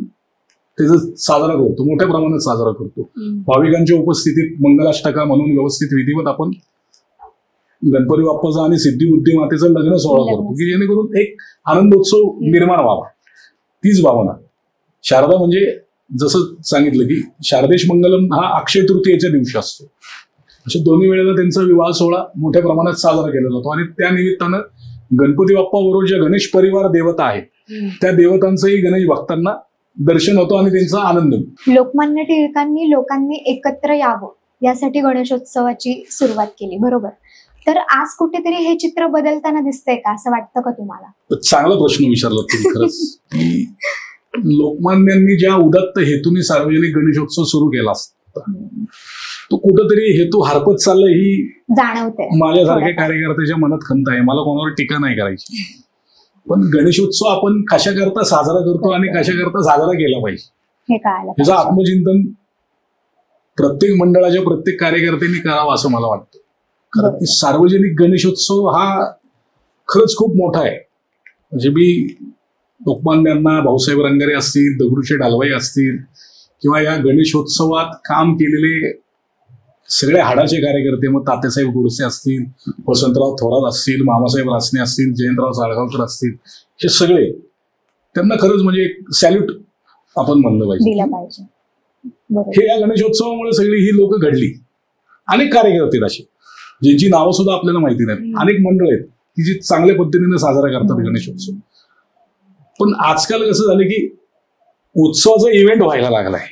त्याचा साजरा करतो, मोठ्या प्रमाणात साजरा करतो. भाविकांच्या उपस्थितीत मंगलाष्टका म्हणून व्यवस्थित विधिवत आपण गणपती बाप्पाचा आणि सिद्धी बुद्धी मातेचा लग्न सोहळा करतो की जेणेकरून एक आनंदोत्सव निर्माण व्हावा. तीच भावना. शारदा म्हणजे जसं सांगितलं की शारदेश मंगलम हा अक्षय तृतीयेच्या दिवशी असतो. अशा दोन्ही वेळेला त्यांचा विवाह सोहळा मोठ्या प्रमाणात साजरा केला जातो आणि त्या निमित्तानं गणपती बाप्पा बरोबर ज्या गणेश परिवार देवता आहेत त्या देवतांचंही गणेश भक्तांना दर्शन होतं आणि त्यांचा आनंद होतो. लोकमान्य टिळकांनी लोकांनी एकत्र यावं यासाठी गणेशोत्सवाची सुरुवात केली, बरोबर. तर आज कुठेतरी हे चित्र बदलताना दिसतंय का, असं वाटतं का तुम्हाला? चांगला प्रश्न विचारला तुम्ही खरंच. लोकमान्यांनी ज्या उदात्त हेतूने सार्वजनिक गणेशोत्सव सुरू केला असता तो कुठंतरी हेतू हरपत चाललाय ही जाणवते माझ्यासारख्या कार्यकर्त्याच्या मनात खंत आहे. मला कोणावर टीका नाही करायची, पण गणेशोत्सव आपण कशाकरता साजरा करतो आणि कशाकरता साजरा केला पाहिजे हे कळालं. याचं आत्मचिंतन प्रत्येक मंडळाच्या प्रत्येक कार्यकर्त्यांनी करावं असं मला वाटतं. कारण की सार्वजनिक गणेशोत्सव हा खरंच खूप मोठा आहे. म्हणजे मी लोकमान्यांना, भाऊसाहेब रंगारे असतील, दगडूशेठ हलवाई असतील किंवा या गणेशोत्सवात काम केलेले सगळे हाडाचे कार्यकर्ते, मग तात्यासाहेब गोडसे असतील, वसंतराव थोरात असतील, मामासाहेब रासने असतील, जयंतराव साळगावकर असतील, हे सगळे त्यांना खरंच म्हणजे एक सॅल्यूट आपण म्हणलं पाहिजे. हे या गणेशोत्सवामुळे सगळी ही लोक घडली. अनेक कार्यकर्ते असे ज्यांची नावं सुद्धा आपल्याला माहिती नाहीत, अनेक मंडळ आहेत की जी चांगल्या पद्धतीने साजरा करतात गणेशोत्सव. पण आजकाल कसं झालं की उत्सवाचा इव्हेंट व्हायला लागलाय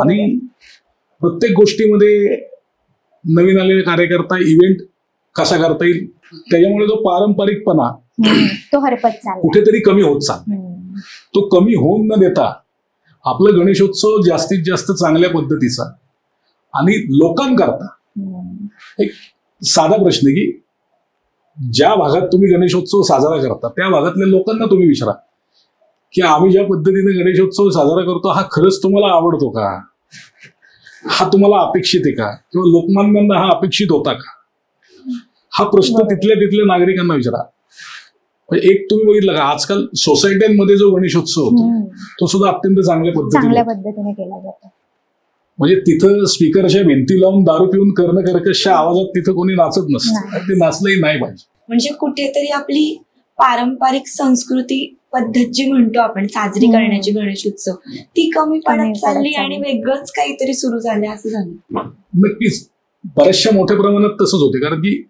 आणि प्रत्येक गोष्टीमध्ये नवीन आलेले कार्यकर्ता इव्हेंट कसा करता येईल त्याच्यामुळे जो पारंपरिकपणा तो हरपत चालला, कुठेतरी कमी होत चालला. तो कमी होऊन न देता आपला गणेशोत्सव जास्तीत जास्त चांगल्या पद्धतीचा आणि लोकांकरता एक साधा प्रश्न की ज्या भागात तुम्ही गणेशोत्सव साजरा करता त्या भागातल्या लोकांना तुम्ही विचारा की आम्ही ज्या पद्धतीने गणेशोत्सव साजरा करतो हा खरंच तुम्हाला आवडतो का, हा तुम्हाला अपेक्षित आहे का, किंवा लोकमान्यांना हा अपेक्षित होता का, हा प्रश्न तिथल्या नागरिकांना विचारा. एक तुम्ही बघितलं का आजकाल सोसायट्यांमध्ये जो गणेशोत्सव होतो तो सुद्धा अत्यंत चांगल्या पद्धतीने केला जातो. म्हणजे तिथं स्पीकरच्या भिंती लावून दारू पिऊन कर्कशच्या आवाजात तिथं कोणी नाचत नसतं, नाही. ते नाचलंही नाही पाहिजे. म्हणजे कुठेतरी आपली पारंपरिक संस्कृती पद्धत जी म्हणतो आपण साजरी करण्याची गणेशोत्सव ती कमी पडत चालली आणि वेगळंच काहीतरी सुरू झालं असं झालं. नक्कीच बऱ्याचशा मोठ्या प्रमाणात तसंच होते, कारण की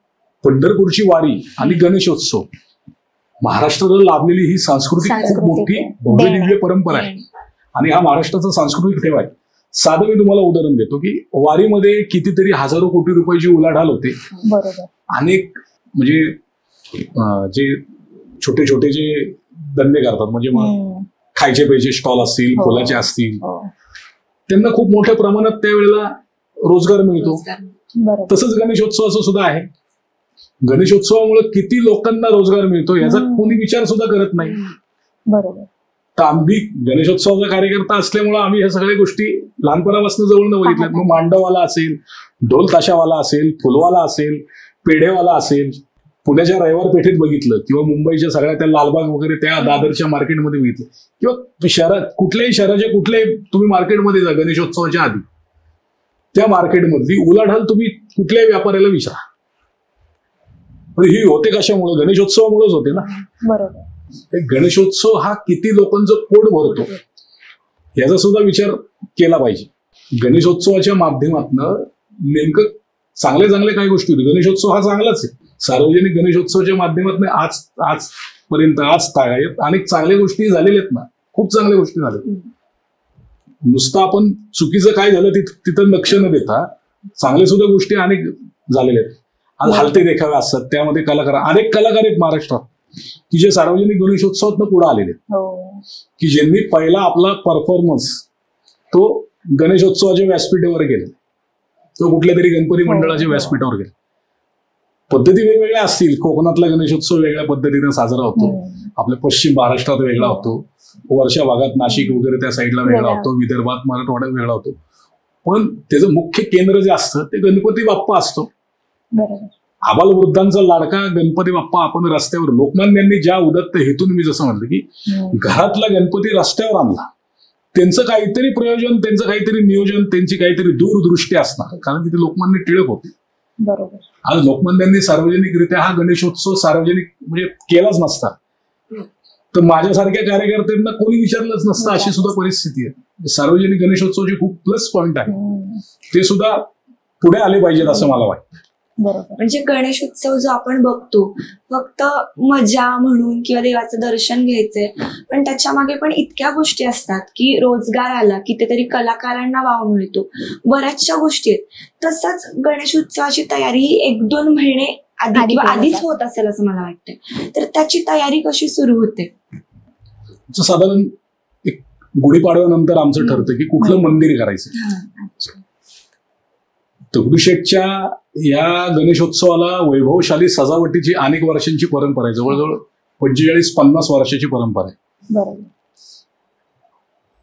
पंढरपूरची वारी आणि गणेशोत्सव महाराष्ट्राला लाभलेली ही सांस्कृतिक खूप मोठी भव्य दिव्य परंपरा आहे आणि हा महाराष्ट्राचा सांस्कृतिक ठेवा आहे. साधं मी तुम्हाला उदाहरण देतो की वारीमध्ये कितीतरी हजारो कोटी रुपयाची उलाढाल होते. बरोबर. अनेक म्हणजे जे छोटे छोटे जे धंदे करतात, म्हणजे मग खायचे प्यायचे स्टॉल असतील, फुलाचे असतील, त्यांना खूप मोठ्या प्रमाणात त्यावेळेला रोजगार मिळतो. तसंच गणेशोत्सवाचं सुद्धा आहे. गणेशोत्सवामुळे किती लोकांना रोजगार मिळतो याचा कोणी विचार सुद्धा करत नाही. बरोबर. तर आम्ही गणेशोत्सवाचा कार्यकर्ता असल्यामुळे आम्ही ह्या सगळ्या गोष्टी लहानपणापासून जवळनं बघितल्यात. मग मांडववाला असेल, ढोल ताशावाला असेल, फुलवाला असेल, पेढेवाला असेल, पुण्याच्या रविवार पेठेत बघितलं किंवा मुंबईच्या सगळ्या त्या लालबाग वगैरे त्या दादरच्या मार्केटमध्ये बघितलं किंवा शहरात कुठल्याही शहराच्या कुठल्याही तुम्ही मार्केटमध्ये जा गणेशोत्सवाच्या आधी, त्या मार्केटमधली उलाढाल तुम्ही कुठल्याही व्यापाऱ्याला विचारा. ही होते कशामुळे? गणेशोत्सवामुळेच होते ना. बरोबर. गणेशोत्सव हा किती लोकांचं पोट भरतो याचा सुद्धा विचार केला पाहिजे. गणेशोत्सवाच्या माध्यमातून नेमकं चांगल्या चांगल्या काही गोष्टी होती. गणेशोत्सव हा चांगलाच आहे. सार्वजनिक गणेशोत्सवाच्या माध्यमातून आजपर्यंत अनेक चांगल्या गोष्टी झालेल्या आहेत ना, खूप चांगल्या गोष्टी झाल्या. नुसतं आपण चुकीचं काय झालं तिथं लक्ष न देता चांगल्या सुद्धा गोष्टी अनेक झालेल्या आहेत. आज हलते देखावे असतात, त्यामध्ये अनेक कलाकार आहेत महाराष्ट्रात की जे सार्वजनिक गणेशोत्सवात पुढे आलेले आहेत, की ज्यांनी पहिला आपला परफॉर्मन्स तो गणेशोत्सवाच्या व्यासपीठावर गेला, तो कुठल्या तरी गणपती मंडळाच्या व्यासपीठावर गेला. पद्धती वेगवेगळ्या असतील. कोकणातला गणेशोत्सव वेगळ्या पद्धतीने साजरा होतो, आपल्या पश्चिम महाराष्ट्रात वेगळा होतो, वर्षा भागात नाशिक वगैरे त्या साईडला वेगळा होतो, विदर्भात मराठवाड्यात वेगळा होतो. पण त्याचं मुख्य केंद्र जे असतं ते गणपती बाप्पा असतो. आबालवृद्धांचा लाडका गणपती बाप्पा आपण रस्त्यावर, लोकमान्यांनी ज्या उदत्त हेतून मी जसं म्हणलं की घरातला गणपती रस्त्यावर आणला, त्यांचं काहीतरी प्रयोजन, त्यांचं काहीतरी नियोजन, त्यांची काहीतरी दूरदृष्टी असणार, कारण तिथे लोकमान्य टिळक होते. बरोबर. आज लोकमान्यांनी सार्वजनिकरित्या हा गणेशोत्सव सार्वजनिक म्हणजे केलाच नसता तर माझ्यासारख्या कार्यकर्त्यांना कोणी विचारलंच नसतं, अशी सुद्धा परिस्थिती आहे. सार्वजनिक गणेशोत्सवाचे खूप प्लस पॉईंट आहे, ते सुद्धा पुढे आले पाहिजेत असं मला वाटतं. बरोबर. म्हणजे गणेशोत्सव जो आपण बघतो फक्त मजा म्हणून किंवा देवाचं दर्शन घ्यायचंय, पण त्याच्या मागे पण इतक्या गोष्टी असतात की रोजगार आला, कितीतरी कलाकारांना वाव मिळतो, बऱ्याचशा गोष्टी आहेत. तसंच गणेशोत्सवाची तयारी ही 1-2 महिने आधी किंवा आधीच होत असेल असं मला वाटतंय. तर त्याची तयारी कशी सुरू होते? साधारण एक गुढीपाडव्यानंतर आमचं ठरतं की कुठलं मंदिर करायचं. दगडूशेठच्या या गणेशोत्सवाला वैभवशाली सजावटीची अनेक वर्षांची परंपरा आहे. जवळजवळ 45-50 वर्षाची परंपरा आहे.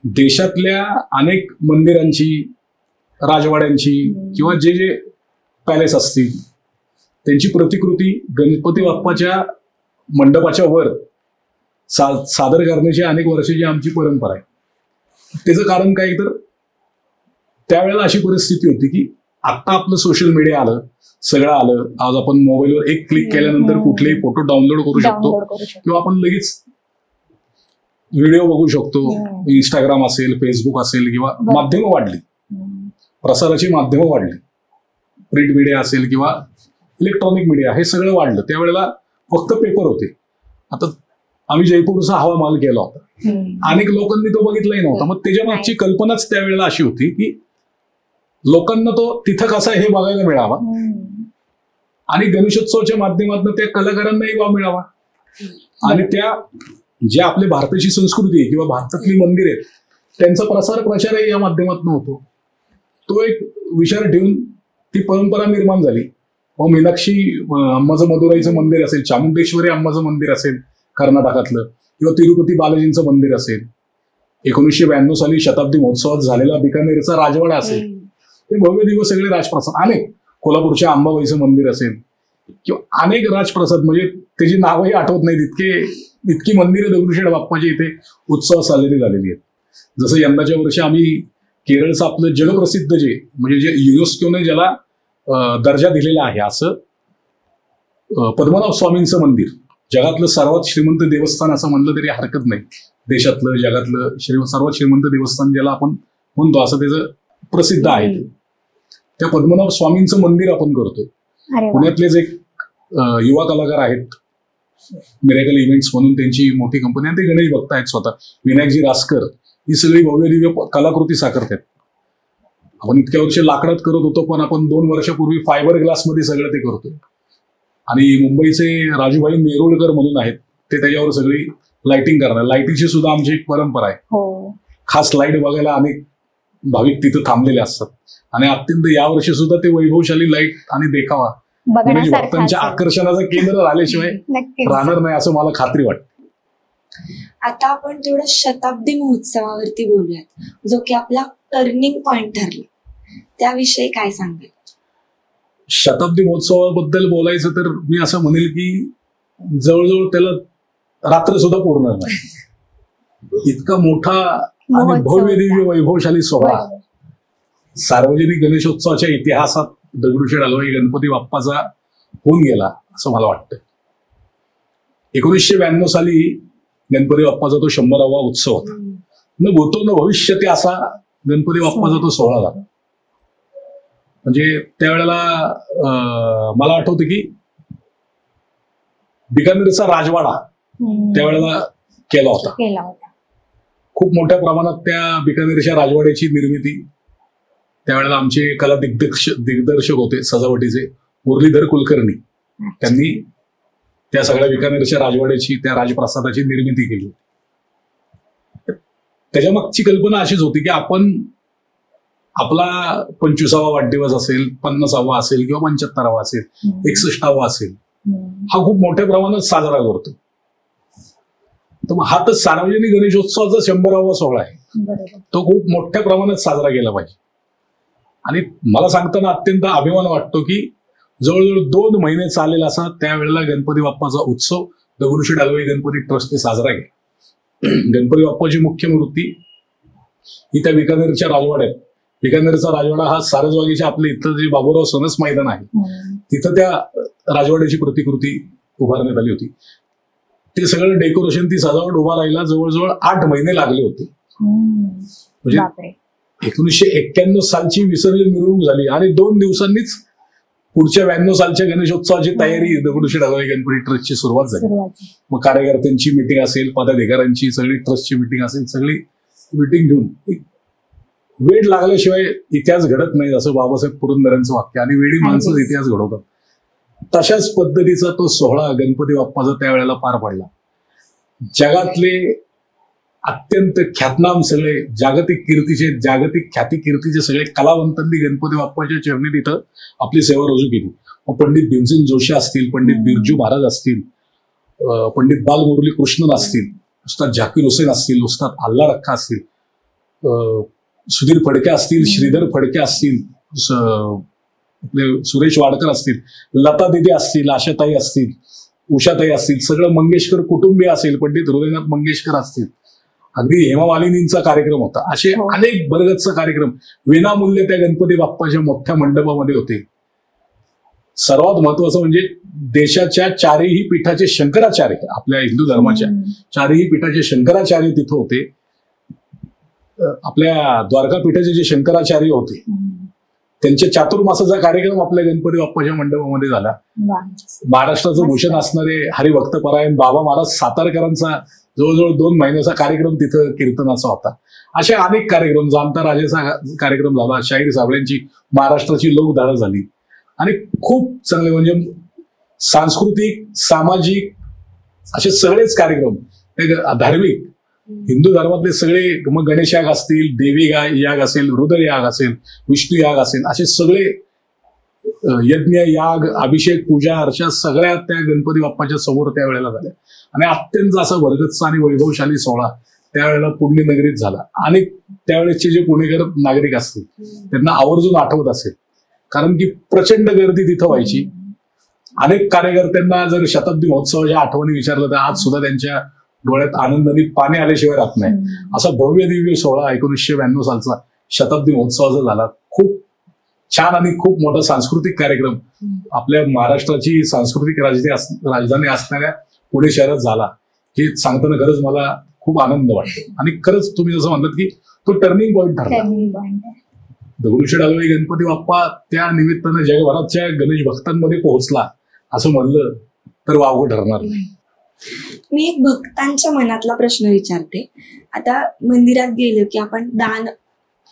देशातल्या अनेक मंदिरांची, राजवाड्यांची किंवा जे जे पॅलेस असतील त्यांची प्रतिकृती गणपती बाप्पाच्या मंडपाच्या वर सादर करण्याची अनेक वर्षाची आमची परंपरा आहे. त्याचं कारण काय, तर त्यावेळेला अशी परिस्थिती होती की आता आपलं सोशल मीडिया आलं, सगळं आलं. आज आपण मोबाईलवर एक क्लिक केल्यानंतर कुठलेही फोटो डाउनलोड करू शकतो किंवा आपण लगेच व्हिडिओ बघू शकतो. इंस्टाग्राम असेल, फेसबुक असेल किंवा माध्यमं वाढली, प्रसाराची माध्यमं वाढली, प्रिंट मीडिया असेल किंवा इलेक्ट्रॉनिक मीडिया, हे सगळं वाढलं. त्यावेळेला फक्त पेपर होते. आता आम्ही जयपूरचा हवामान केला होता, अनेक लोकांनी तो बघितलाही नव्हता. मग त्याच्या मागची कल्पनाच त्यावेळेला अशी होती की लोकांना तो तिथं कसा हे बघायला मिळावा आणि गणेशोत्सवाच्या माध्यमातून त्या कलाकारांनाही वाव मिळावा आणि त्या ज्या आपल्या भारताची संस्कृती आहे किंवा भारतातली मंदिर आहेत त्यांचा प्रचारही या माध्यमातून होतो. तो एक विचार ठेवून ती परंपरा निर्माण झाली. मग मीनाक्षी अंबाचं मदुराईचं मंदिर असेल, चामुंडेश्वरी अंबाचं मंदिर असेल कर्नाटकातलं, किंवा तिरुपती बालाजींचं मंदिर असेल, 1992 साली शताब्दी महोत्सवात झालेला बिकानेरचा राजवाडा असेल, हे भव्य दिवस सगळे राजप्रसाद, अनेक कोल्हापूरच्या अंबाबाईचं मंदिर असेल किंवा अनेक राजप्रसाद, म्हणजे त्याची नावही आठवत नाहीत इतकी मंदिरं दगडूशेठ बाप्पाची इथे उत्सव साजरी झालेली आहेत. जसं यंदाच्या वर्षी आम्ही केरळचं आपलं जगप्रसिद्ध जे म्हणजे जे युनेस्कोने ज्याला दर्जा दिलेला आहे असं पद्मनाभ स्वामींचं मंदिर, जगातलं सर्वात श्रीमंत देवस्थान असं म्हणलं तरी हरकत नाही. देशातलं जगातलं सर्वात श्रीमंत देवस्थान ज्याला आपण म्हणतो असं त्याचं प्रसिद्ध आहे. त्या पद्मनाभ स्वामींचं मंदिर आपण करतोय. पुण्यातलेच एक युवा कलाकार आहेत, मिरेकल इव्हेंट्स म्हणून त्यांची मोठी कंपनी आहे, ते गणेश भक्त आहेत स्वतः, विनायकजी रासकर, ही सगळी भव्य दिव्य कलाकृती साकारतात. आपण इतक्या वर्ष लाकडात करत होतो, पण आपण 2 वर्षापूर्वी फायबर ग्लासमध्ये सगळं ते करतोय. आणि मुंबईचे राजूभाई नेरुळकर म्हणून आहेत, ते त्याच्यावर सगळी लाइटिंग करणार. लाईटीची सुद्धा आमची एक परंपरा आहे. खास लाईट बघायला अनेक भाविक तिथं थांबलेले असतात. आणि अत्यंत यावर्षी सुद्धा ते वैभवशाली लाईट आणि देखावा गणेश भक्तांच्या आकर्षणाचं केंद्र राहिल्याशिवाय राहणार नाही असं मला खात्री वाटते. आता आपण थोडं शताब्दी महोत्सवावरती बोलूयात, जो की आपला टर्निंग पॉइंट ठरला. त्याविषयी काय सांगाल? शताब्दी महोत्सवाबद्दल बोलायचं तर मी असं म्हणेल की जवळजवळ त्याला रात्र सुद्धा पुरणार नाही, इतका मोठा आणि भव्य दिव्य वैभवशाली सोहळा सार्वजनिक गणेशोत्सवाच्या इतिहासात दगडूशेठ हलवाई गणपती बाप्पाचा होऊन गेला असं मला वाटतं. 1992 साली गणपती बाप्पाचा तो 100वा उत्सव होता. न भूतो न भविष्य ते असा गणपती बाप्पाचा तो सोहळा झाला. म्हणजे त्यावेळेला मला आठवतं की बिकानेरचा राजवाडा त्यावेळेला केला होता. खूप मोठ्या प्रमाणात त्या बिकानेरच्या राजवाड्याची निर्मिती त्यावेळेला आमचे कला दिग्दर्शक होते सजावटीचे मुरलीधर कुलकर्णी, त्यांनी त्या सगळ्या बिकानेरच्या राजवाड्याची, त्या राजप्रासादाची निर्मिती केली. त्याच्या मागची कल्पना अशीच होती की आपण आपला 25वा वाढदिवस असेल, 50वा असेल किंवा 75वा असेल, 61वा असेल, हा खूप मोठ्या प्रमाणात साजरा करतो. तर मग हा तर सार्वजनिक गणेशोत्सवाचा 100वा सोहळा आहे, तो खूप मोठ्या प्रमाणात साजरा केला पाहिजे. आणि मला सांगताना अत्यंत अभिमान वाटतो की जवळजवळ 2 महिने चालेल असा त्यावेळेला गणपती बाप्पाचा उत्सव दगडूशेठ हलवाई गणपती ट्रस्टने साजरा केला. गणपती बाप्पाची मुख्य मूर्ती ही त्या बिकानेरच्या राजवाड्यात, बिकानेरचा राजवाडा हा सारसबागेच्या आपल्या इथं जे बाबूराव सणस मैदान आहे तिथं त्या राजवाड्याची प्रतिकृती उभारण्यात आली होती. ते सगळं डेकोरेशन, ती सजावट उभा राहायला जवळजवळ 8 महिने लागले होते. म्हणजे 1991 सालची विसर्जन मिरवणूक झाली आणि 2 दिवसांनीच पुढच्या 92 सालच्या गणेशोत्सवाची तयारी दगडूशेठ हलवाई गणपती ट्रस्टची सुरुवात झाली. मग कार्यकर्त्यांची मिटिंग असेल, पदाधिकाऱ्यांची सगळी ट्रस्टची मिटिंग असेल, सगळी मिटिंग घेऊन वेळ लागल्याशिवाय इतिहास घडत नाही असं बाबासाहेब पुरंदरेंचं वाक्य, आणि वेळी माणसंच इतिहास घडवतात. तशाच पद्धतीचा तो सोहळा गणपती बाप्पाचा त्यावेळेला पार पडला. जगातले अत्यंत ख्यातनाम सगळे जागतिक ख्याती कीर्तीचे सगळे कलावंतांनी गणपती बाप्पाच्या चरणी तिथं आपली सेवा रुजू केली. मग पंडित भीमसेन जोशी असतील, पंडित बिरजू महाराज असतील, पंडित बालमुरली कृष्णन असतील, उस्ताद झाकीर हुसेन असतील, उस्ताद अल्ला रख्खा असतील, सुधीर फडके असतील, श्रीधर फडके असतील, सुरेश वाडकर असतील, लता दिदी असतील, आशाताई असतील, उषाताई असतील, सगळं मंगेशकर कुटुंबीय असेल, पंडित हृदयनाथ मंगेशकर असतील, अगदी हेमा मालिनींचा कार्यक्रम होता. असे अनेक बरगतचा कार्यक्रम विनामूल्य त्या गणपती बाप्पाच्या मोठ्या मंडपामध्ये होते. सर्वात महत्वाचं म्हणजे देशाच्या 4ही पीठाचे शंकराचार्य, आपल्या हिंदू धर्माच्या 4ही पीठाचे शंकराचार्य तिथं होते. आपल्या द्वारका पीठाचे जे शंकराचार्य होते त्यांच्या चातुर्मासाचा कार्यक्रम आपल्या गणपती बाप्पाच्या मंडपामध्ये झाला. महाराष्ट्राचं भूषण असणारे हरिभक्तपरायण बाबा महाराज सातारकरांचा जवळजवळ 2 महिन्याचा कार्यक्रम तिथं कीर्तनाचा होता. असे अनेक कार्यक्रम, जाणता राजाचा कार्यक्रम झाला, शाहीर साबळ्यांची महाराष्ट्राची लोकधारा झाली, आणि खूप चांगले म्हणजे सांस्कृतिक, सामाजिक असे सगळेच कार्यक्रम, धार्मिक, हिंदू धर्मातले सगळे, मग गणेश याग असतील, देवी याग असेल, हृदय याग असेल, विष्णू याग असेल, असे सगळे यज्ञ, याग, अभिषेक, पूजा अर्चा सगळ्या त्या गणपती बाप्पाच्या समोर त्यावेळेला झाल्या. आणि अत्यंत असा भरगतचा आणि वैभवशाली सोहळा त्यावेळेला पुण्यनगरीत झाला. आणि त्यावेळेसचे जे पुणेकर नागरिक असतील त्यांना आवर्जून आठवत असेल, कारण की प्रचंड गर्दी तिथं व्हायची. अनेक कार्यकर्त्यांना जर शताब्दी महोत्सवाच्या आठवणी विचारलं तर आज सुद्धा त्यांच्या डोळ्यात आनंदाने पाणी आल्याशिवाय राहत नाही. असा भव्य दिव्य सोहळा 1992 सालचा शताब्दी महोत्सवाचा झाला. खूप छान आणि खूप मोठा सांस्कृतिक कार्यक्रम आपल्या महाराष्ट्राची सांस्कृतिक राजधानी असणाऱ्या पुणे शहरात झाला. हे सांगताना खरंच मला खूप आनंद वाटतो. आणि खरंच तुम्ही जसं म्हणतात की तो टर्निंग पॉईंट ठरला. दगडूशेठ हलवाई गणपती बाप्पा त्या निमित्तानं जगभराच्या गणेश भक्तांमध्ये पोहोचला असं म्हणलं तर वावगं ठरणार नाही. मी एक भक्तांच्या मनातला प्रश्न विचारते. आता मंदिरात गेलं की आपण दान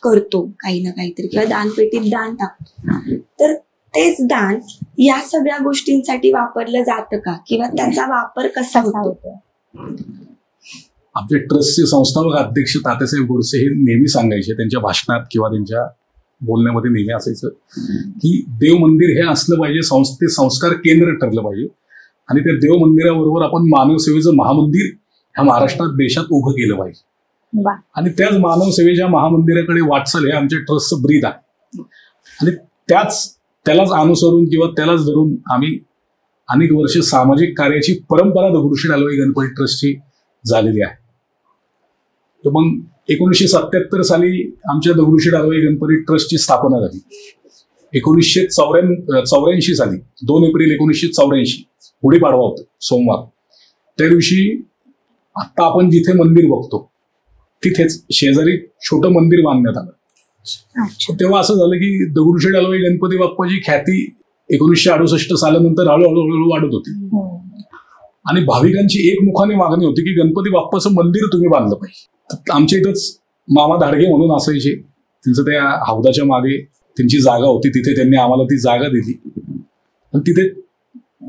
करतो काही ना काहीतरी, किंवा दानपेटीत दान टाकतो, तर तेच दान या सगळ्या गोष्टींसाठी वापरलं जातं का, किंवा त्याचा वापर कसा होतो? आमचे ट्रस्टचे संस्थापक अध्यक्ष तात्यासाहेब गोडसे हे नेहमी सांगायचे त्यांच्या भाषणात किंवा त्यांच्या बोलण्यामध्ये नेहमी असायचं की देव मंदिर हे असलं पाहिजे, संस्कार केंद्र ठरलं पाहिजे. आणि त्या देव मंदिराबरोबर आपण मानव सेवेचं महामंदिर ह्या महाराष्ट्रात देशात उभं केलं पाहिजे. आणि त्याच मानव सेवेच्या महामंदिराकडे वाटचाल हे आमच्या ट्रस्टचं ब्रीद आहे. आणि त्यालाच अनुसरून किंवा त्यालाच धरून आम्ही अनेक वर्ष सामाजिक कार्याची परंपरा दगडूशेठ हलवाई गणपती ट्रस्टची झालेली आहे. तर मग 1977 साली आमच्या दगडूशेठ हलवाई गणपती ट्रस्टची स्थापना झाली. 1984 साली 2 एप्रिल 1984 गुढीपाडवा होतो, सोमवार. त्या दिवशी आता आपण जिथे मंदिर बघतो तिथेच शेजारी छोटं मंदिर बांधण्यात आलं. तेव्हा असं झालं की दगडूशेठ हलवाई गणपती बाप्पाची ख्याती 1968 सालानंतर हळूहळू वाढत होती. आणि भाविकांची एकमुखाने मागणी होती की गणपती बाप्पाचं मंदिर तुम्ही बांधलं पाहिजे. आमच्या इथंच मामा धाडगे म्हणून असायचे, त्यांचं त्या हौदाच्या मागे त्यांची जागा होती, तिथे त्यांनी आम्हाला ती जागा दिली. आणि तिथे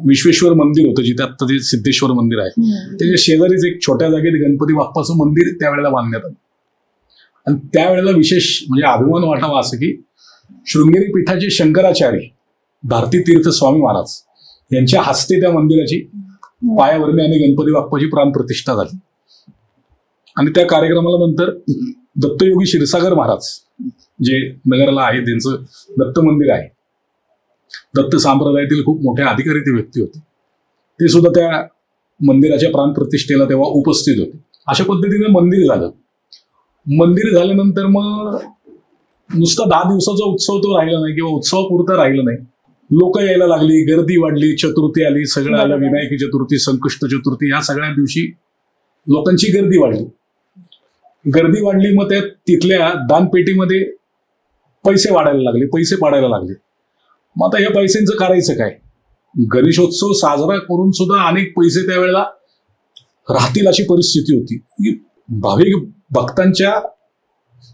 विश्वेश्वर मंदिर होतं, जिथे आता ते सिद्धेश्वर मंदिर आहे, त्याच्या शेजारीच एक छोट्या जागेत गणपती बाप्पाचं मंदिर त्यावेळेला बांधण्यात आलं. आणि त्यावेळेला विशेष म्हणजे अभिमान वाटावा असं की शृंगेरी पीठाचे शंकराचार्य भारती तीर्थ स्वामी महाराज यांच्या हस्ते त्या मंदिराची पायाभरणी आणि गणपती बाप्पाची प्राणप्रतिष्ठा झाली. आणि त्या कार्यक्रमाला नंतर दत्तयोगी क्षीरसागर महाराज जे नगरला आहे, त्यांचं दत्त मंदिर आहे, दत्त संप्रदायातील खूप मोठे अधिकारी ते व्यक्ती होते, ते सुद्धा त्या मंदिराच्या प्राणप्रतिष्ठेला तेव्हा उपस्थित होते. अशा पद्धतीने मंदिर झालं. मंदिर झाल्यानंतर मग नुसता 10 दिवसाचा उत्सव तो राहिला नाही किंवा उत्सवापुरता राहिला नाही. लोक यायला लागली, गर्दी वाढली, चतुर्थी आली, सगळं आलं, विनायकी चतुर्थी, संकष्ट चतुर्थी, या सगळ्या दिवशी लोकांची गर्दी वाढली. मग त्या तिथल्या दानपेटीमध्ये पैसे वाढायला लागले, पैसे पाडायला लागले. मग आता या पैशांचं करायचं काय? गणेशोत्सव साजरा करून सुद्धा अनेक पैसे त्यावेळेला राहतील अशी परिस्थिती होती. भाविक भक्तांच्या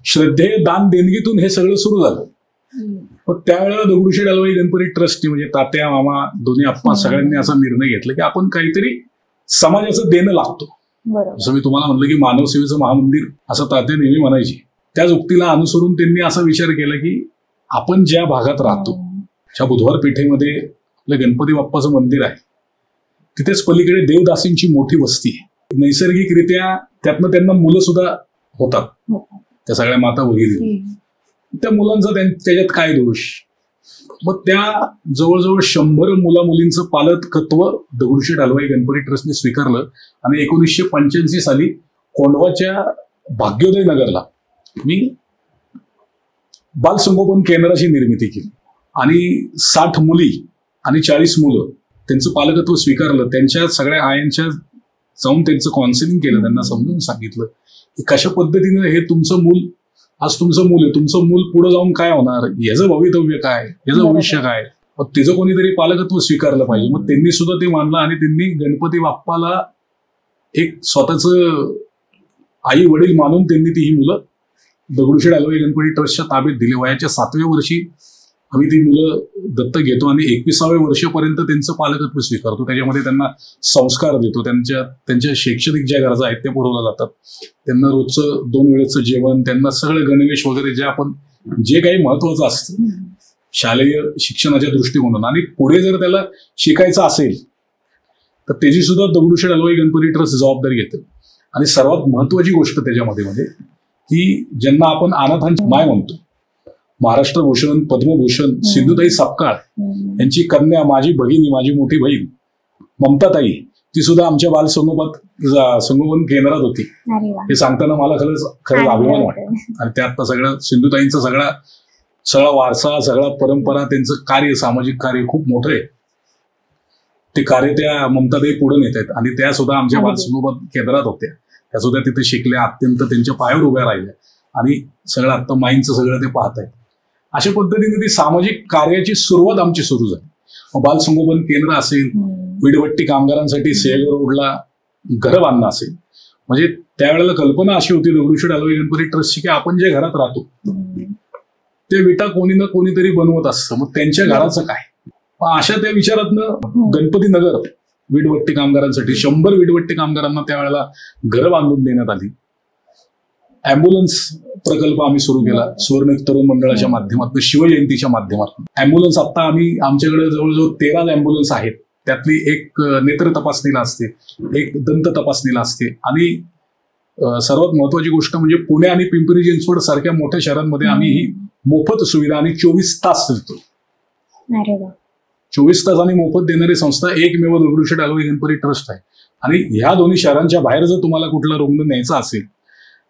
श्रद्धेय दान देणगीतून हे सगळं सुरू झालं. पण त्यावेळेला दगडूशेठ हलवाई गणपती ट्रस्टने म्हणजे तात्या, मामा, दोन्ही आप्पा सगळ्यांनी असा निर्णय घेतला की आपण काहीतरी समाजाचं देणं लागतो. जसं मी तुम्हाला म्हणलं की मानव सेवेचं महामंदिर असं तात्या नेहमी म्हणायचे, त्याच उक्तीला अनुसरून त्यांनी असा विचार केला की आपण ज्या भागात राहतो, ज्या बुधवार पेठेमध्ये आपलं गणपती बाप्पाचं मंदिर आहे, तिथेच पलीकडे देवदासींची मोठी वस्ती आहे. नैसर्गिकरित्या त्यातनं त्यांना मुलं सुद्धा होतात, त्या सगळ्या माता वगैरे. त्या मुलांचा त्याच्यात काय दोष? मग त्या जवळजवळ 100 मुला-मुलींचं पालकत्व दगडूशेठ हलवाई गणपती ट्रस्टने स्वीकारलं. आणि 1985 साली कोंढवाच्या भाग्योदय नगरला मी बालसंगोपन केंद्राची निर्मिती केली. आणि 60 मुली आणि 40 मुलं त्यांचं पालकत्व स्वीकारलं. त्यांच्या सगळ्या आयांच्या जाऊन त्यांचं काउन्सिलिंग केलं, त्यांना समजून सांगितलं की कशा पद्धतीने हे तुमचं मूल, आज तुमचं मूल आहे, तुमचं मूल पुढे जाऊन काय होणार, याचं भवितव्य काय, याचं भविष्य काय, मग त्याचं कोणीतरी पालकत्व स्वीकारलं पाहिजे. मग त्यांनी सुद्धा ते मानलं आणि त्यांनी गणपती बाप्पाला एक स्वतःचं आई वडील मानून त्यांनी ती ही मुलं दगडूशेठ हलवाई गणपती ट्रस्टच्या ताब्यात दिली. वयाच्या 7व्या वर्षी आम्ही ती मुलं दत्तक घेतो आणि 21व्या वर्षापर्यंत त्यांचं पालकत्व स्वीकारतो. त्याच्यामध्ये त्यांना संस्कार देतो, त्यांच्या शैक्षणिक ज्या गरजा आहेत त्या पुरवल्या जातात. त्यांना रोजचं 2 वेळेचं जेवण, त्यांना सगळं गणवेश वगैरे जे काही महत्वाचं असतं शालेय शिक्षणाच्या दृष्टिकोनातून. आणि पुढे जर त्याला शिकायचं असेल तर त्याची सुद्धा दगडूशेठ हलवाई गणपती ट्रस्ट जबाबदारी घेते. आणि सर्वात महत्वाची गोष्ट त्याच्यामध्ये की ज्यांना आपण अनाथांची माय म्हणतो, महाराष्ट्र भूषण, पद्मभूषण सिंधुताई सपकाळ यांची कन्या, माझी भगिनी, माझी मोठी बहीण ममताताई ती सुद्धा आमच्या संगोपन केंद्रात होती. अरे वा. हे सांगताना मला खरंच अभिमान वाटतो. आणि त्यात सगळं सिंधुताईंचा सगळा वारसा, सगळा परंपरा, त्यांचं कार्य, सामाजिक कार्य खूप मोठं आहे. ते कार्य त्या ममताताई पुढे नेत आहेत आणि त्या सुद्धा आमच्या बालसंगोपन केंद्रात होत्या. त्या सुद्धा तिथे शिकल्या, अत्यंत त्यांच्या पायावर उभ्या राहिल्या आणि सगळं आता माईंचं सगळं ते पाहत आहेत. अशा पद्धतीने ती सामाजिक कार्याची सुरुवात आमची सुरू झाली. बालसंगोपन केंद्र असेल, वीटभट्टी कामगारांसाठी सेगर रोडला घरं बांधणं असेल, म्हणजे त्यावेळेला कल्पना अशी होती दगडूशेठ हलवाई गणपती ट्रस्टची की आपण जे घरात राहतो ते विटा कोणी ना कोणीतरी बनवत असतं, मग त्यांच्या घराचं काय. अशा त्या विचारातनं गणपती नगर वीटभट्टी कामगारांसाठी 100 वीटभट्टी कामगारांना त्यावेळेला घरं बांधून देण्यात आली. अँब्युलन्स प्रकल्प आम्ही सुरू केला सुवर्णयुग तरुण मंडळाच्या माध्यमातून, शिवजयंतीच्या माध्यमातून. अँब्युलन्स आता आमच्याकडे जवळजवळ 13 अँब्युलन्स आहेत. त्यातली एक नेत्र तपासणीला असते, एक दंत तपासणीला असते आणि सर्वात महत्वाची गोष्ट म्हणजे पुणे आणि पिंपरी चिंचवड सारख्या मोठ्या शहरांमध्ये आम्ही ही मोफत सुविधा आणि 24 तास देतो. 24 तास आणि मोफत देणारी संस्था एकमेव दगडूशेठ हलवाई गणपती ट्रस्ट आहे. आणि ह्या दोन्ही शहरांच्या बाहेर जर तुम्हाला कुठला रुग्ण न्यायचा असेल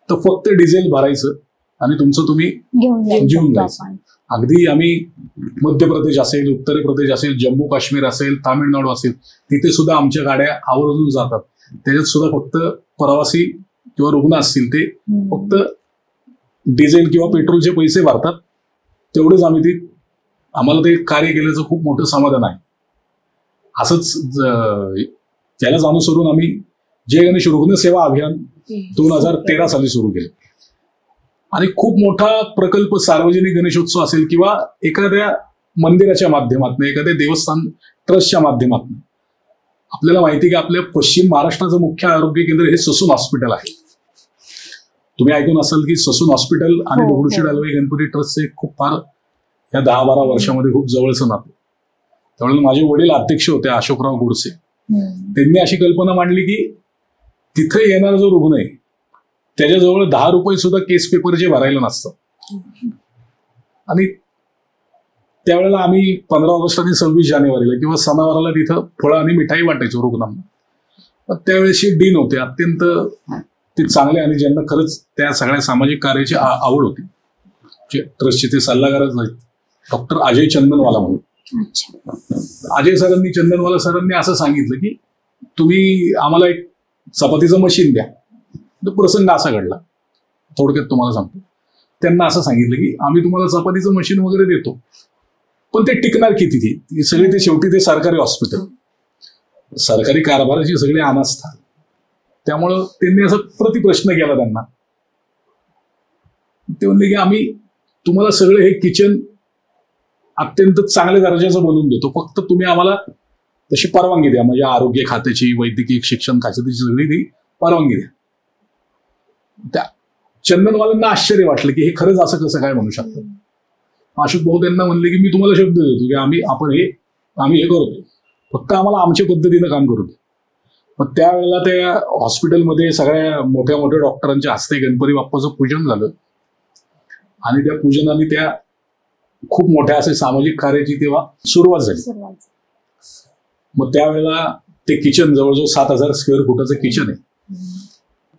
तर फक्त डिझेल भरायचं आणि तुमचं तुम्ही घेऊन जायचं. अगदी आम्ही मध्य प्रदेश असेल, उत्तर प्रदेश असेल, जम्मू काश्मीर असेल, तामिळनाडू असेल, तिथे सुद्धा आमच्या गाड्या आवर्जून जातात. त्याच्यात सुद्धा फक्त प्रवासी किंवा रुग्ण असतील ते फक्त डिझेल किंवा पेट्रोलचे पैसे भरतात. तेवढेच आम्हाला ते कार्य केल्याचं खूप मोठं समाधान आहे. असंच त्यालाच अनुसरून आम्ही जय गणेश रुग्ण सेवा अभियान 2013 साली सुरू केलं आणि खूप मोठा प्रकल्प सार्वजनिक गणेशोत्सव असेल किंवा एखाद्या मंदिराच्या माध्यमातून, एखाद्या देवस्थान ट्रस्टच्या माध्यमातून. आपल्याला माहिती की आपल्या पश्चिम महाराष्ट्राचं मुख्य आरोग्य केंद्र हे ससून हॉस्पिटल आहे. तुम्ही ऐकून असाल की ससून हॉस्पिटल आणि दगडूशेठ हलवाई गणपती ट्रस्टचे खूप फार या 10-12 वर्षामध्ये खूप जवळचं नातं. त्यावेळेला माझे वडील अध्यक्ष होते अशोकराव गोडसे. त्यांनी अशी कल्पना मांडली की तिथे येणारा जो रुग्ण आहे त्याच्याजवळ 10 रुपये सुद्धा केस पेपरचे भरायला नसतं. आणि त्यावेळेला आम्ही 15 ऑगस्ट आणि 26 जानेवारीला किंवा सणावाराला तिथं फळं आणि मिठाई वाटायचो रुग्णांना. त्यावेळेशी डीन होते, अत्यंत ते चांगले आणि ज्यांना खरंच त्या सगळ्या सामाजिक कार्याची आवड होती. ट्रस्टचे ते सल्लागारच आहेत, डॉक्टर अजय चंदनवाला म्हणून. अजय चंदनवाला सरांनी असं सांगितलं की तुम्ही आम्हाला एक चपातीचं मशीन द्या. तो प्रसंग असा घडला, थोडक्यात तुम्हाला सांगतो. त्यांना असं सांगितलं की आम्ही तुम्हाला चपातीचं मशीन वगैरे देतो, पण ते टिकणार किती? ती सगळी ते शेवटी ते सरकारी हॉस्पिटल, सरकारी कारभाराची सगळी अनास्था. त्यामुळं त्यांनी असा प्रतिप्रश्न केला त्यांना. ते म्हणले की आम्ही तुम्हाला सगळं हे किचन अत्यंत चांगल्या दर्जाचं बनवून देतो, फक्त तुम्ही आम्हाला तशी परवानगी द्या. म्हणजे आरोग्य खात्याची, वैद्यकीय शिक्षण खात्याची सगळी ती परवानगी द्या. त्या चंदनवाल्यांना आश्चर्य वाटलं की हे खरंच असं कसं काय म्हणू शकतात. अशोक भाऊ त्यांना म्हणले की मी तुम्हाला शब्द देतो की आम्ही हे करतो, फक्त आम्हाला आमच्या पद्धतीनं काम करू दे. मग त्यावेळेला त्या हॉस्पिटलमध्ये सगळ्या मोठ्या मोठ्या डॉक्टरांच्या हस्ते गणपती बाप्पाचं पूजन झालं आणि त्या पूजनाने त्या खूप मोठ्या असे सामाजिक कार्याची तेव्हा सुरुवात झाली. मग त्यावेळेला ते किचन जवळजवळ 7,000 स्क्वेअर फुटाचं किचन आहे.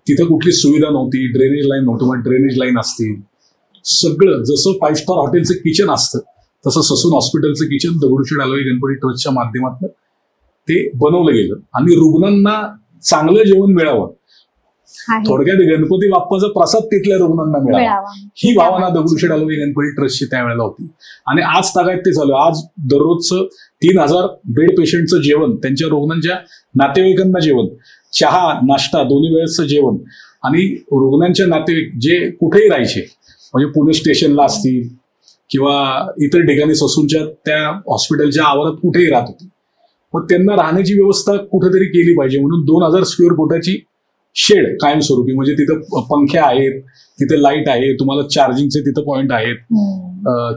तिथं कुठली सुविधा नव्हती, ड्रेनेज लाईन नव्हतं. मग ड्रेनेज लाईन असतील, सगळं जसं 5 स्टार हॉटेलचं किचन असतं तसं ससून हॉस्पिटलचं किचन दगडूशेठ हलवाई गणपती ट्रस्टच्या माध्यमातून ते बनवलं गेलं आणि रुग्णांना चांगलं जेवण मिळावं, थोडक्यात गणपती बाप्पाचा प्रसाद तिथल्या रुग्णांना मिळावा, ही भावना दगडूशेठ हलवाई गणपती ट्रस्टची त्यावेळेला होती. आणि आज तागायत ते चालू. आज दररोजचं 3,000 बेड पेशंटचं जेवण, त्यांच्या रुग्णांच्या नातेवाईकांना जेवण, चहा नाश्ता दोन्ही वेळेचं जेवण. आणि रुग्णांच्या नातेवाईक जे कुठेही राहायचे, म्हणजे पुणे स्टेशनला असतील किंवा इतर ठिकाणी ससूनच्या त्या हॉस्पिटलच्या आवारात कुठेही राहत होते, मग त्यांना राहण्याची व्यवस्था कुठेतरी केली पाहिजे म्हणून 2,000 स्क्वेअर फुटाची शेड कायमस्वरूपी, म्हणजे तिथं पंखे आहेत, तिथे लाईट आहे, तुम्हाला चार्जिंगचे तिथं पॉइंट आहेत,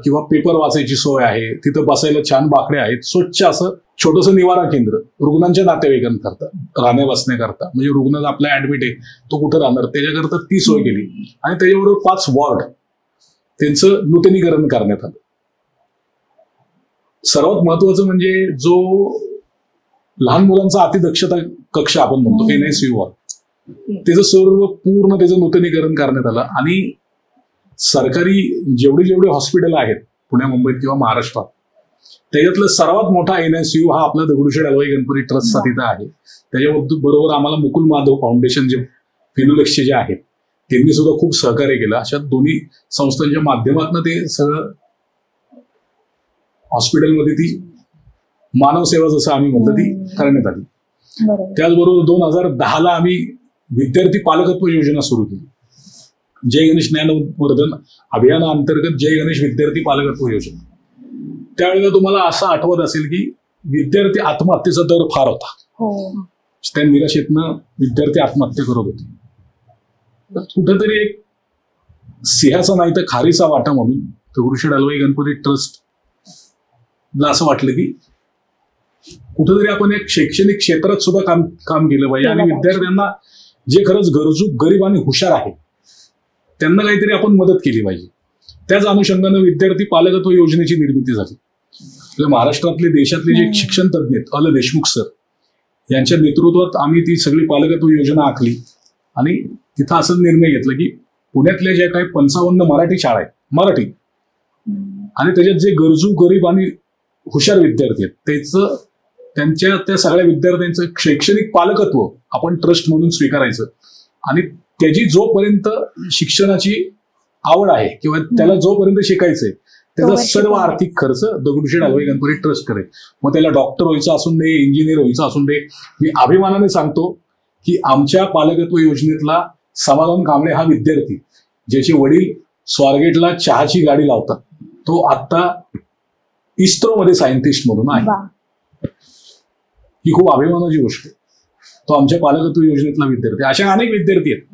किंवा पेपर वाचायची सोय आहे, तिथं बसायला छान बाकडे आहेत, स्वच्छ असं छोटंसं निवारा केंद्र रुग्णांच्या नातेवाईकांकरता राहण्या बसण्याकरता. म्हणजे रुग्ण आपला ऍडमिट आहे, तो कुठं राहणार त्याच्याकरता ती सोय केली. आणि त्याच्याबरोबर 5 वॉर्ड त्यांचं नूतनीकरण करण्यात आलं. सर्वात महत्वाचं म्हणजे जो लहान मुलांचा अतिदक्षता कक्ष आपण म्हणतो NICU वॉर्ड, त्याचं सर्व पूर्ण त्याचं नूतनीकरण करण्यात आलं. आणि सरकारी जेवढे हॉस्पिटल आहेत पुण्या, मुंबईत किंवा महाराष्ट्रात, त्याच्यातलं सर्वात मोठा NICU हा आपला दगडूशेठ हलवाई गणपती ट्रस्टचा तिथं आहे. त्याच्याबरोबर आम्हाला मुकुल माधव फाउंडेशन जे फिनोलेक्सचे जे आहेत त्यांनी सुद्धा खूप सहकार्य केलं. अशा दोन्ही संस्थांच्या माध्यमातून ते सगळं हॉस्पिटलमध्ये ती मानवसेवा जसं आम्ही म्हणतो ती करण्यात आली. त्याचबरोबर 2010ला आम्ही विद्यार्थी पालकत्व योजना सुरू केली. जय गणेश ज्ञानवर्धन अभियानाअंतर्गत जय गणेश विद्यार्थी पालकत्व योजना. त्यावेळेला तुम्हाला असं आठवत असेल की विद्यार्थी आत्महत्येचा दर फार होता. त्या निराशेतनं विद्यार्थी आत्महत्या करत होते. कुठेतरी एक सिंहाचा नाही तर खारीचा वाटा म्हणून दगडूशेठ हलवाई गणपती ट्रस्टला असं वाटलं की कुठेतरी आपण एक शैक्षणिक क्षेत्रात सुद्धा काम केलं पाहिजे आणि विद्यार्थ्यांना जे खरंच गरजू, गरीब आणि हुशार आहेत त्यांना काहीतरी आपण मदत केली पाहिजे. त्याच अनुषंगानं विद्यार्थी पालकत्व योजनेची निर्मिती झाली. आपल्या महाराष्ट्रातले देशातले जे शिक्षण तज्ज्ञ आहेत अल देशमुख सर यांच्या नेतृत्वात आम्ही ती सगळी पालकत्व योजना आखली आणि तिथं असं निर्णय घेतला की पुण्यातल्या ज्या काही 55 मराठी शाळा आहेत, मराठी, आणि त्याच्यात जे गरजू, गरीब आणि हुशार विद्यार्थी आहेत त्यांच्या त्या सगळ्या विद्यार्थ्यांचं शैक्षणिक पालकत्व आपण ट्रस्ट म्हणून स्वीकारायचं आणि त्याची जोपर्यंत शिक्षणाची आवड आहे किंवा त्याला जोपर्यंत शिकायचंय त्याचा सर्व आर्थिक खर्च दगडूशेठ हलवाई गणपती ट्रस्ट करेल. मग त्याला डॉक्टर व्हायचं असून दे, इंजिनियर व्हायचं असून दे. मी अभिमानाने सांगतो की आमच्या पालकत्व योजनेतला समाधान कांबळे हा विद्यार्थी ज्याचे वडील स्वारगेटला चहाची गाडी लावतात, तो आता इस्रोमध्ये सायंटिस्ट म्हणून आहे. ही खूप अभिमानाची गोष्ट आहे. तो आमच्या पालकत्व योजनेतला विद्यार्थी. अशा अनेक विद्यार्थी आहेत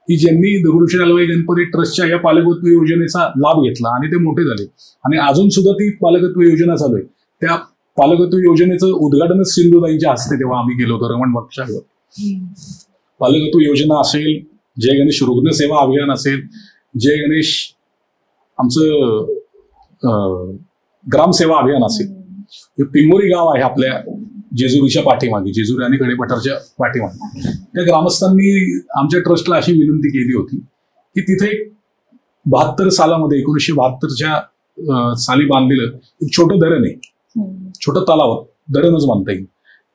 की ज्यांनी दगडूशेठ हलवाई गणपती ट्रस्टच्या या पालकत्व योजनेचा लाभ घेतला आणि ते मोठे झाले आणि अजून सुद्धा ती पालकत्व योजना चालू आहे. त्या पालकत्व योजनेचं उद्घाटनच सिंधुताईंच्या हस्ते तेव्हा आम्ही केलं होतं रमण बागशाळेवर. पालकत्व योजना असेल, जय गणेश रुग्णसेवा अभियान असेल, जय गणेश आमचं ग्रामसेवा अभियान असेल. पिंगोरी गाव आहे आपल्या जेजुरीच्या पाठीमागे, जेजुरी आणि कडेपठारच्या पाठीमागे. त्या ग्रामस्थांनी आमच्या ट्रस्टला अशी विनंती केली होती की तिथे 72 सालामध्ये 1972च्या साली बांधलेलं एक छोटं धरण आहे, छोटं तलाव, धरणच बांधता येईल.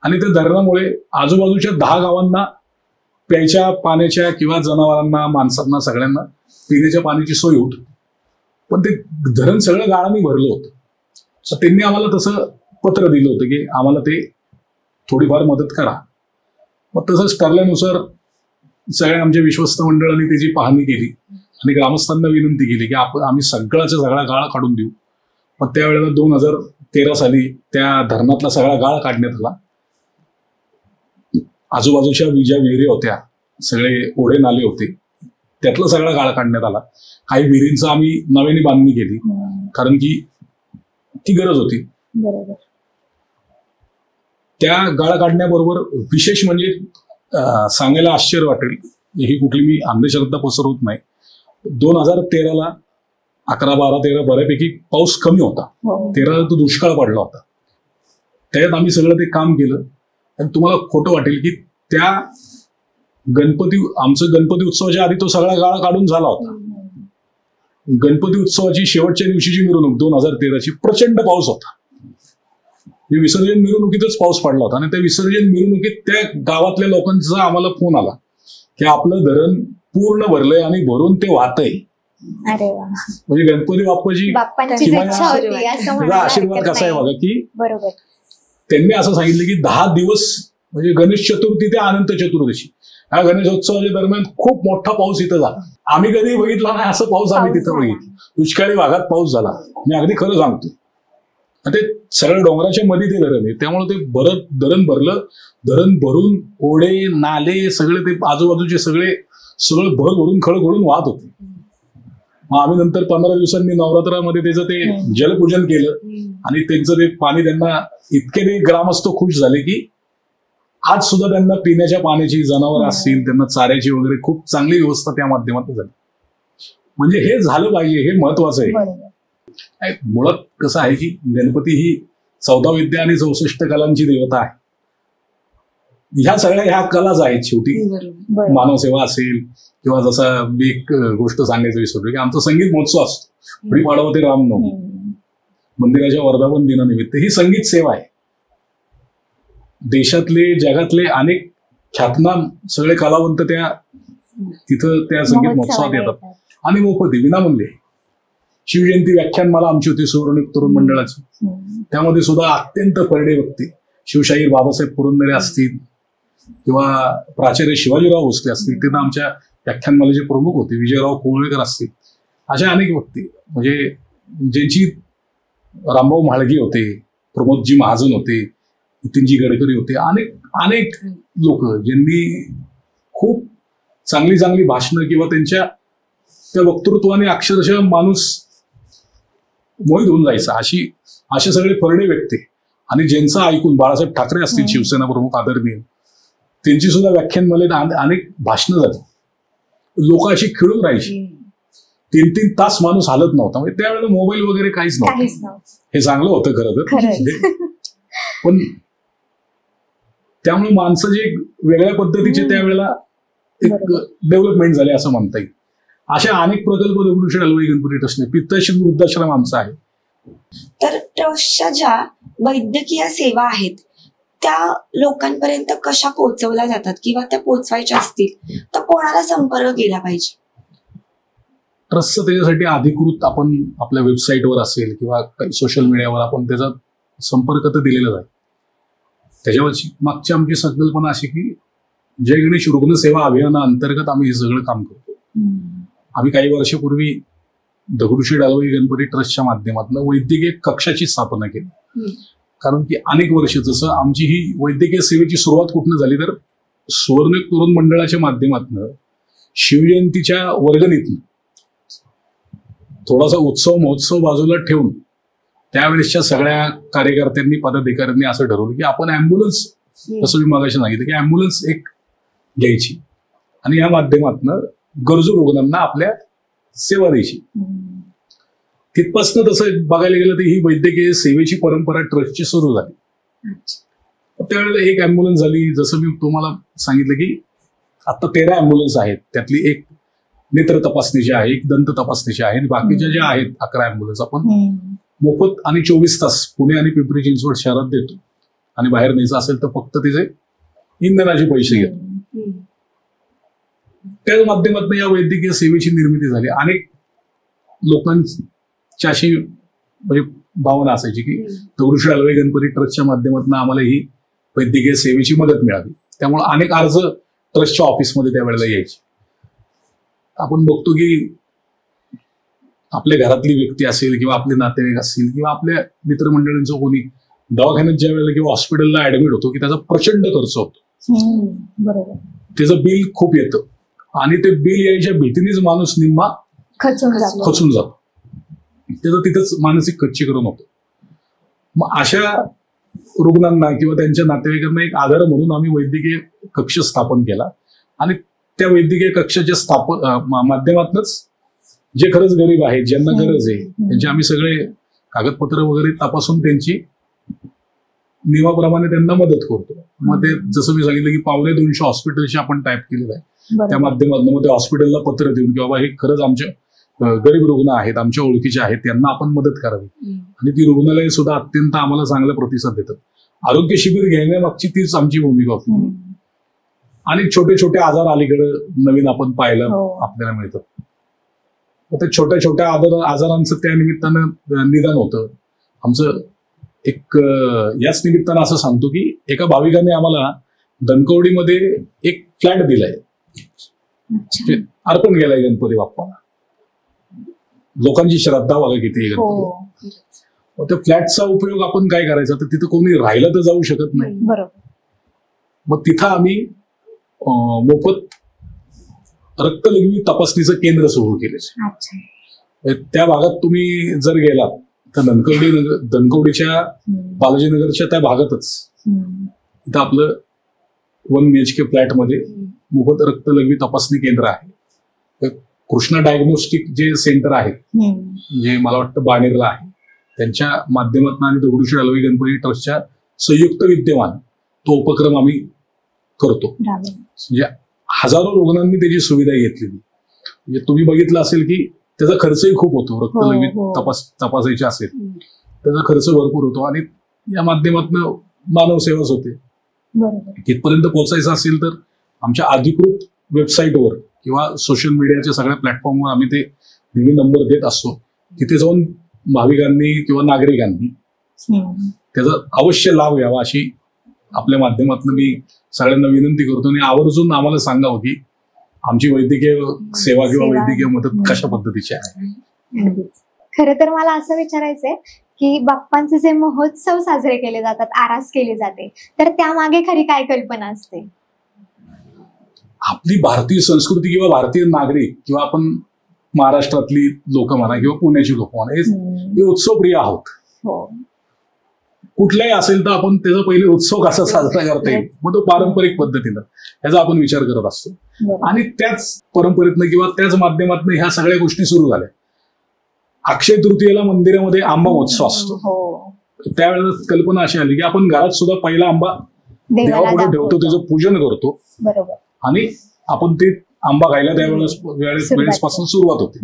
आणि त्या धरणामुळे आजूबाजूच्या 10 गावांना प्यायच्या पाण्याच्या किंवा जनावरांना, माणसांना, सगळ्यांना पिण्याच्या पाण्याची सोय होती. पण ते धरण सगळं गाळाने भरलं होतं. तर त्यांनी आम्हाला तसं पत्र दिलं होतं की आम्हाला ते थोडीफार मदत करा. मग तसंच ठरल्यानुसार सगळ्या आमच्या विश्वस्त मंडळांनी त्याची पाहणी केली आणि ग्रामस्थांना विनंती केली की आम्ही सगळ्याचा सगळा गाळ काढून देऊ. मग त्यावेळेला 2013 साली त्या धरणातला सगळा गाळ काढण्यात आला. आजूबाजूच्या ज्या विहिरी होत्या, सगळे ओढे नाले होते, त्यातला सगळा गाळ काढण्यात आला. काही विहिरींचं आम्ही नव्याने बांधणी केली कारण की ती गरज होती. त्या गाळा काढण्याबरोबर विशेष म्हणजे सांगायला आश्चर्य वाटेल, ही कुठली मी अंधश्रद्धा पसरवत नाही, 2013ला 11, 12, 13 बऱ्यापैकी पाऊस कमी होता. 13ला तो दुष्काळ पडला होता. त्याच्यात आम्ही सगळं ते काम केलं. आणि तुम्हाला खोटं वाटेल की त्या आमचं गणपती उत्सवाच्या आधी तो सगळा गाळा काढून झाला होता. गणपती उत्सवाची शेवटच्या दिवशीची मिरवणूक 2013ची प्रचंड पाऊस होता. विसर्जन मिरवणुकीतच पाऊस पडला होता आणि त्या विसर्जन मिरवणुकीत त्या गावातल्या लोकांचा आम्हाला फोन आला की आपलं धरण पूर्ण भरलंय आणि भरून ते वाहतंय. म्हणजे गणपती बाप्पाची आशीर्वाद कसा आहे बघा की त्यांनी असं सांगितलं की 10 दिवस म्हणजे गणेश चतुर्थी ते अनंत चतुर्दशी या गणेशोत्सवाच्या दरम्यान खूप मोठा पाऊस इथं झाला. आम्ही कधी बघितला नाही असं पाऊस आम्ही तिथं बघितला. दुष्काळी भागात पाऊस झाला. मी अगदी खरं सांगतो. ते सगळं डोंगराच्या मध्ये ते धरण आहे, त्यामुळे ते धरण भरलं. धरण भरून ओढे नाले सगळे ते आजूबाजूचे सगळं भरून खळखळून वाहत होते. मग आम्ही नंतर 15 दिवसांनी नवरात्रामध्ये त्याचं ते जलपूजन केलं आणि त्यांचं ते पाणी त्यांना इतके ते ग्रामस्थ खुश झाले की आज सुद्धा त्यांना पिण्याच्या पाण्याची, जनावर असतील त्यांना चाऱ्याची वगैरे खूप चांगली व्यवस्था त्या माध्यमातून झाली. म्हणजे हे झालं पाहिजे, हे महत्वाचं आहे. मुळात कसं आहे की गणपती ही 14 विद्या आणि 64 कलांची देवता आहे. ह्या सगळ्या ह्या कलाच आहेत शेवटी. बरोबर. मानवसेवा असेल किंवा जसं मी एक गोष्ट सांगायचं विसरलो की आमचा संगीत महोत्सव असतो गुढीपाडवा ते रामनवमी, मंदिराच्या वर्धापन दिनानिमित्त ही संगीत सेवा आहे. देशातले जगातले अनेक ख्यातनाम सगळे कलावंत त्या तिथं त्या संगीत महोत्सवात येतात आणि मोफत विनामूल्य. शिवजयंती व्याख्यानमाला आमची होती सुवर्णिक तरुण मंडळाची, त्यामध्ये सुद्धा अत्यंत परडे व्यक्ती शिवशाहीर बाबासाहेब पुरंदरे असतील किंवा प्राचार्य शिवाजीराव भोसले असतील, ते तर आमच्या व्याख्यानमालेचे प्रमुख होते, विजयराव कोळवेकर असतील, अशा अनेक व्यक्ती म्हणजे ज्यांची रामभाऊ म्हाळगी होते, प्रमोदजी महाजन होते, नितीनजी गडकरी होते, अनेक लोक ज्यांनी खूप चांगली चांगली भाषणं किंवा त्यांच्या त्या वक्तृत्वाने अक्षरशः माणूस मोहित होऊन जायचा, असे सगळे परडे व्यक्ती. आणि ज्यांचं ऐकून बाळासाहेब ठाकरे असतील शिवसेना प्रमुख आदरणीय, त्यांची सुद्धा व्याख्यानमालेत अनेक भाषणं झाली. लोक अशी खिळून राहायची, 3-3 तास माणूस हालत नव्हता. म्हणजे त्यावेळेला मोबाईल वगैरे काहीच नव्हतं. हे चांगलं होतं खरं तर, पण त्यामुळे माणसं जे वेगळ्या पद्धतीचे त्यावेळेला एक डेव्हलपमेंट झाले असं म्हणता येईल. अशा अनेक प्रकल्प दगडूशेठ हलवाई गणपती ट्रस्टने, पित्ताश्री वृद्धाश्रम आमचा आहे. तर ट्रस्टच्या ज्या वैद्यकीय सेवा आहेत त्या लोकांपर्यंत कशा पोहोचवल्या जातात किंवा त्या पोहोचवायच्या असतील तर कोणाला संपर्क केला पाहिजे? ट्रस्टचं त्याच्यासाठी अधिकृत आपण आपल्या वेबसाईटवर असेल किंवा काही सोशल मीडियावर आपण त्याचा संपर्क तर दिलेलाच आहे. त्याच्यावरची मागची आमची संकल्पना अशी की जय गणेश रुग्णसेवा अभियानाअंतर्गत आम्ही हे सगळं काम करतो. आम्ही काही वर्षापूर्वी दगडूशेठ हलवाई गणपती ट्रस्टच्या माध्यमातून वैद्यकीय कक्षाची स्थापना केली. कारण की अनेक वर्ष जसं आमची ही वैद्यकीय सेवेची सुरुवात कुठनं झाली तर सुवर्णिक तरुण मंडळाच्या माध्यमातून शिवजयंतीच्या वर्गणीतून थोडासा उत्सव महोत्सव बाजूला ठेवून त्यावेळेसच्या सगळ्या कार्यकर्त्यांनी पदाधिकाऱ्यांनी असं ठरवलं की आपण ॲम्ब्युलन्स, जसं मी मगाशी सांगितलं की ॲम्ब्युलन्स एक घ्यायची आणि या माध्यमातून गरजू रुग्णांना आपल्या सेवा द्यायची. तिथपासनं तसं बघायला गेलं तर ही वैद्यकीय सेवेची परंपरा ट्रस्टची सुरू झाली. त्यावेळेला एक ॲम्ब्युलन्स झाली. जसं मी तुम्हाला सांगितलं की आता 13 ॲम्ब्युलन्स आहेत, त्यातली एक नेत्र तपासणीची आहे, एक दंत तपासणीची आहे आणि बाकीच्या ज्या आहेत 11 ॲम्ब्युलन्स आपण मोफत आणि 24 तास पुणे आणि पिंपरी चिंचवड शहरात देतो. आणि बाहेर न्यायचं असेल तर फक्त तिचे इंधनाचे पैसे घेतो. त्याच माध्यमातून या वैद्यकीय सेवेची निर्मिती झाली. अनेक लोकांची अशी म्हणजे भावना असायची की दगडूशेठ हलवाई गणपती ट्रस्टच्या माध्यमातून आम्हाला ही वैद्यकीय सेवेची मदत मिळावी. त्यामुळे अनेक अर्ज ट्रस्टच्या ऑफिसमध्ये त्यावेळेला यायचे. आपण बघतो की आपल्या घरातली व्यक्ती असेल किंवा आपले नातेवाईक असतील किंवा आपल्या मित्रमंडळींचं कोणी दवाखान्यात ज्या वेळेला किंवा हॉस्पिटलला ऍडमिट होतो की त्याचा प्रचंड खर्च होतो. बरोबर. त्याचं बिल खूप येतं आणि ते बिल यायच्या भीतीनेच माणूस निम्मा खचून जातो. त्याचं तिथंच मानसिक खच्चीकरण होतं. मग अशा रुग्णांना किंवा त्यांच्या नातेवाईकांना एक आधार म्हणून आम्ही वैद्यकीय कक्ष स्थापन केला आणि त्या वैद्यकीय कक्षाच्या माध्यमातूनच जे खरंच गरीब आहेत, ज्यांना गरज आहे, त्यांचे आम्ही सगळे कागदपत्र वगैरे तपासून त्यांची नियमाप्रमाणे त्यांना मदत करतो. मग ते जसं मी सांगितलं की 250 हॉस्पिटलशी आपण टाईप केलेलं आहे. त्या माध्यमातून मग त्या हॉस्पिटलला पत्र देऊन की बाबा हे खरंच आमच्या गरीब रुग्ण आहेत, आमच्या ओळखीचे आहेत, त्यांना आपण मदत करावी. आणि ती रुग्णालय सुद्धा अत्यंत आम्हाला चांगला प्रतिसाद देतात. आरोग्य शिबिर घेण्यामागची तीच आमची भूमिका होती. आणि छोटे छोटे आजार अलीकडे नवीन आपण पाहायला आपल्याला मिळतं. त्या छोट्या छोट्या आजारांचं त्या निमित्तानं निदान होतं आमचं. एक याच निमित्तानं असं सांगतो की एका भाविकाने आम्हाला धनकवडीमध्ये एक फ्लॅट दिलाय, अर्पण केलाय गणपती बाप्पाला. लोकांची श्रद्धा बघा किती गणपती. त्या फ्लॅटचा उपयोग आपण काय करायचा, तर तिथं कोणी राहिलं तर जाऊ शकत नाही. मग तिथं आम्ही मोफत रक्तलघवी तपासणीचं केंद्र सुरू केले. त्या भागात तुम्ही जर गेलात तर धनकवडीच्या बालाजीनगरच्या त्या भागातच इथं आपलं 1 BHK फ्लॅटमध्ये मोफत रक्तलघवी तपासणी केंद्र आहे. कृष्णा डायग्नोस्टिक जे सेंटर आहे, जे मला वाटतं बाणेरला आहे, त्यांच्या माध्यमातून आणि दगडूशेठ हलवाई गणपती ट्रस्टच्या संयुक्त विद्यमान तो उपक्रम आम्ही करतो. म्हणजे हजारो रुग्णांनी त्याची सुविधा घेतलेली. म्हणजे तुम्ही बघितलं असेल की त्याचा खर्चही खूप होतो. रक्त तपासायचे असेल त्याचा खर्च भरपूर होतो आणि या माध्यमातून मानव सेवाच होते. तिथपर्यंत पोहोचायचं असेल तर आमच्या अधिकृत वेबसाईटवर किंवा सोशल मीडियाच्या सगळ्या प्लॅटफॉर्मवर आम्ही ते नेहमी नंबर देत असतो. तिथे जाऊन भाविकांनी किंवा नागरिकांनी त्याचा अवश्य लाभ घ्यावा अशी आपल्या माध्यमातून मी सगळ्यांना विनंती करतो. आणि आवर्जून आम्हाला सांगावं की आमची वैद्यकीय सेवा किंवा वैद्यकीय मदत कशा पद्धतीची आहे. खरं तर मला असं विचारायचंय की बाप्पांचे जे महोत्सव साजरे केले जातात, आरास केली जाते, तर त्यामागे खरी काय कल्पना असते? आपली भारतीय संस्कृती किंवा भारतीय नागरिक किंवा आपण महाराष्ट्रातली लोक म्हणा किंवा पुण्याची लोक म्हणा हे उत्सवप्रिय आहोत. कुठलाही असेल तर आपण त्याचा पहिले उत्सव कसा साजरा करता येईल मग तो पारंपरिक पद्धतीनं याचा आपण विचार करत असतो. आणि त्याच परंपरेतनं किंवा त्याच माध्यमातून ह्या सगळ्या गोष्टी सुरू झाल्या. अक्षय तृतीयेला मंदिरामध्ये आंबा महोत्सव असतो. त्यावेळेला कल्पना अशी आली की आपण घरात सुद्धा पहिला आंबा देवापुढे ठेवतो, त्याचं पूजन करतो आणि आपण ते आंबा खायला वेळेसपासून सुरुवात होते.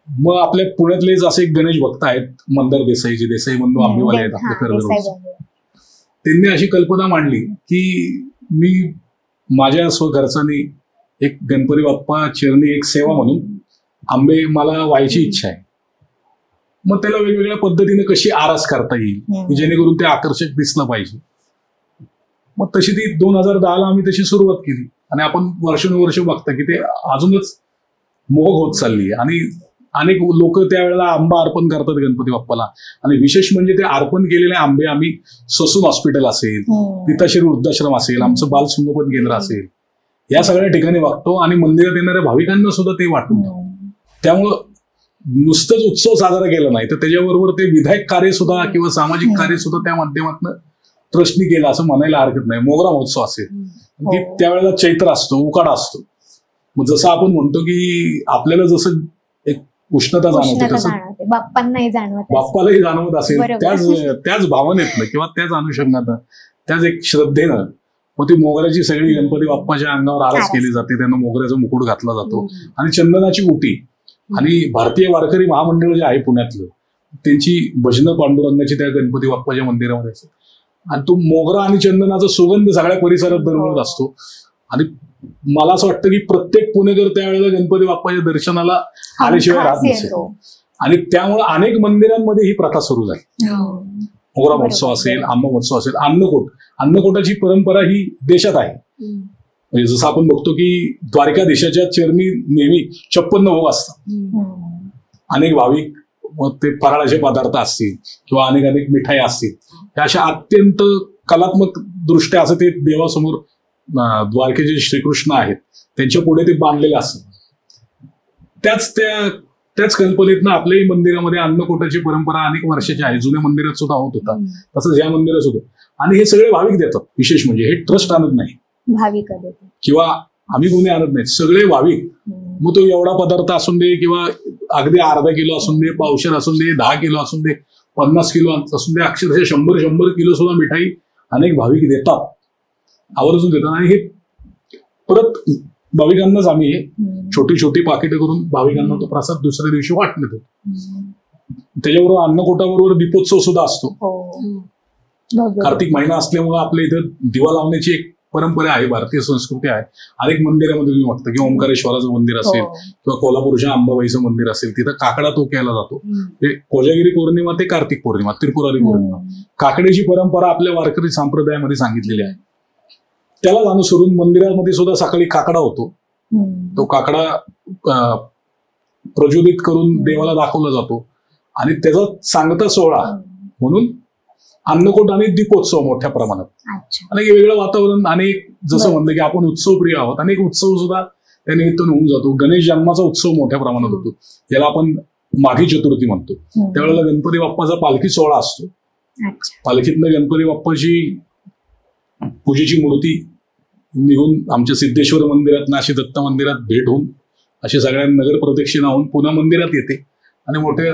मग आपल्या पुण्यातलेच असे एक गणेश भक्त आहेत मंदार देसाई बंधू आंबेवाले आहेत आपल्या करवीर. त्यांनी अशी कल्पना मांडली की मी माझ्या स्वखर्चाने एक गणपती बाप्पा चरणी एक सेवा म्हणून आंबे मला व्हायची इच्छा आहे. मग त्याला वेगवेगळ्या पद्धतीने कशी आरास करता येईल जेणेकरून ते आकर्षक दिसलं पाहिजे. मग तशी ती 2010ला आम्ही तशी सुरुवात केली आणि आपण वर्षानुवर्ष बघता की ते अजूनच मोहक होत चालली. आणि अनेक लोक त्यावेळेला आंबा अर्पण करतात गणपती बाप्पाला. आणि विशेष म्हणजे ते अर्पण केलेले आंबे आम्ही ससून हॉस्पिटल असेल, पिताश्री वृद्धाश्रम असेल, आमचं बाल संगोपन केंद्र असेल, या सगळ्या ठिकाणी वागतो आणि मंदिरात येणाऱ्या भाविकांना सुद्धा ते वाटून देतो. त्यामुळं नुसतंच उत्सव साजरा केला नाही तर त्याच्याबरोबर ते विधायक कार्य सुद्धा किंवा सामाजिक कार्य सुद्धा त्या माध्यमातून ट्रस्टनी केलं असं म्हणायला हरकत नाही. मोगरा महोत्सव असेल की त्यावेळेला चैत्र असतो, उकाडा असतो. मग जसं आपण म्हणतो की आपल्याला जसं एक उष्णता जाणवते तसं बाप्पालाही जाणवत असेल त्याच भावनेतनं किंवा त्याच अनुषंगानं त्याच एक श्रद्धेनं मग ती मोगऱ्याची सगळी गणपती बाप्पाच्या अंगावर आरास केली जाते. त्यांना मोगऱ्याचा मुकुट घातला जातो आणि चंदनाची उटी. आणि भारतीय वारकरी महामंडळ जे आहे पुण्यातलं त्यांची भजनं पांडुरंगाची त्या गणपती बाप्पाच्या मंदिरामध्ये असते. आणि तो मोगरा आणि चंदनाचा सुगंध सगळ्या परिसरात दरवळत असतो. आणि मला असं वाटतं की प्रत्येक पुणेकर त्यावेळेला गणपती बाप्पाच्या दर्शनाला आल्याशिवाय राहत नसेल. आणि त्यामुळे अनेक मंदिरांमध्ये ही प्रथा सुरू झाली. मोगरा महोत्सव असेल, आंबा महोत्सव असेल, अन्नकोटाची परंपरा ही देशात आहे. म्हणजे जसं आपण बघतो की द्वारकाधीशाच्या चरणी नेहमी 56 भोग असतात. अनेक भाविक मग ते फराळाचे पदार्थ असतील किंवा अनेक मिठाई असतील, ह्या अशा अत्यंत कलात्मक दृष्ट्या असं ते देवासमोर द्वारकेचे श्रीकृष्ण आहेत त्यांच्या पुढे ते बांधलेले असतात. त्याच कल्पनेतनं आपल्याही मंदिरामध्ये अन्नकोटाची परंपरा अनेक वर्षाची आहे. जुन्या मंदिरात सुद्धा होत होता तसंच या मंदिरात सुद्धा. आणि हे सगळे भाविक देतात. विशेष म्हणजे हे ट्रस्ट आणत नाही भाविक किंवा आम्ही गुन्हे आणत नाहीत, सगळे भाविक. मग तो एवढा पदार्थ असून दे किंवा अगदी अर्धा किलो असून दे, पावशेर असून दे, 10 किलो असून दे, 50 किलो असून दे, अक्षरशः 100 किलो सुद्धा मिठाई अनेक भाविक देतात, आवर्जून देतात. आणि हे परत भाविकांनाच आम्ही छोटी छोटी पाकिटं करून भाविकांना तो प्रसाद दुसऱ्या दिवशी वाटण्यात येतो. त्याच्याबरोबर अन्नकोटाबरोबर दीपोत्सव सुद्धा असतो. कार्तिक महिना असल्यामुळे आपल्या इथं दिवा लावण्याची एक परंपरा आहे, भारतीय संस्कृती आहे. अनेक मंदिरामध्ये तुम्ही बघता की ओंकारेश्वराचं मंदिर असेल किंवा कोल्हापूरच्या अंबाबाईचं मंदिर असेल, तिथं काकडा तो केला जातो. ते कोजागिरी पौर्णिमा ते कार्तिक पौर्णिमा, त्रिपुरारी पौर्णिमा, काकड्याची परंपरा आपल्या वारकरी संप्रदायामध्ये सांगितलेली आहे. त्याला अनुसरून मंदिरामध्ये सुद्धा सकाळी काकडा होतो. तो काकडा प्रज्वलित करून देवाला दाखवला जातो आणि त्याचा सांगता सोहळा म्हणून अन्नकोट आणि दीपोत्सव मोठ्या प्रमाणात. आणि वेगळं वातावरण. अनेक जसं म्हणलं की आपण उत्सवप्रिय आहोत, अनेक उत्सव सुद्धा त्या निमित्तानं होऊन जातो. गणेश जन्माचा उत्सव मोठ्या प्रमाणात होतो, याला आपण माघी चतुर्थी म्हणतो. त्यावेळेला गणपती बाप्पाचा पालखी सोहळा असतो. पालखीतनं गणपती बाप्पाची पूजेची मूर्ती निघून आमच्या सिद्धेश्वर मंदिरात, नाशी दत्त मंदिरात भेट होऊन अशी सगळ्या नगर प्रदक्षिणा होऊन पुन्हा मंदिरात येते आणि मोठ्या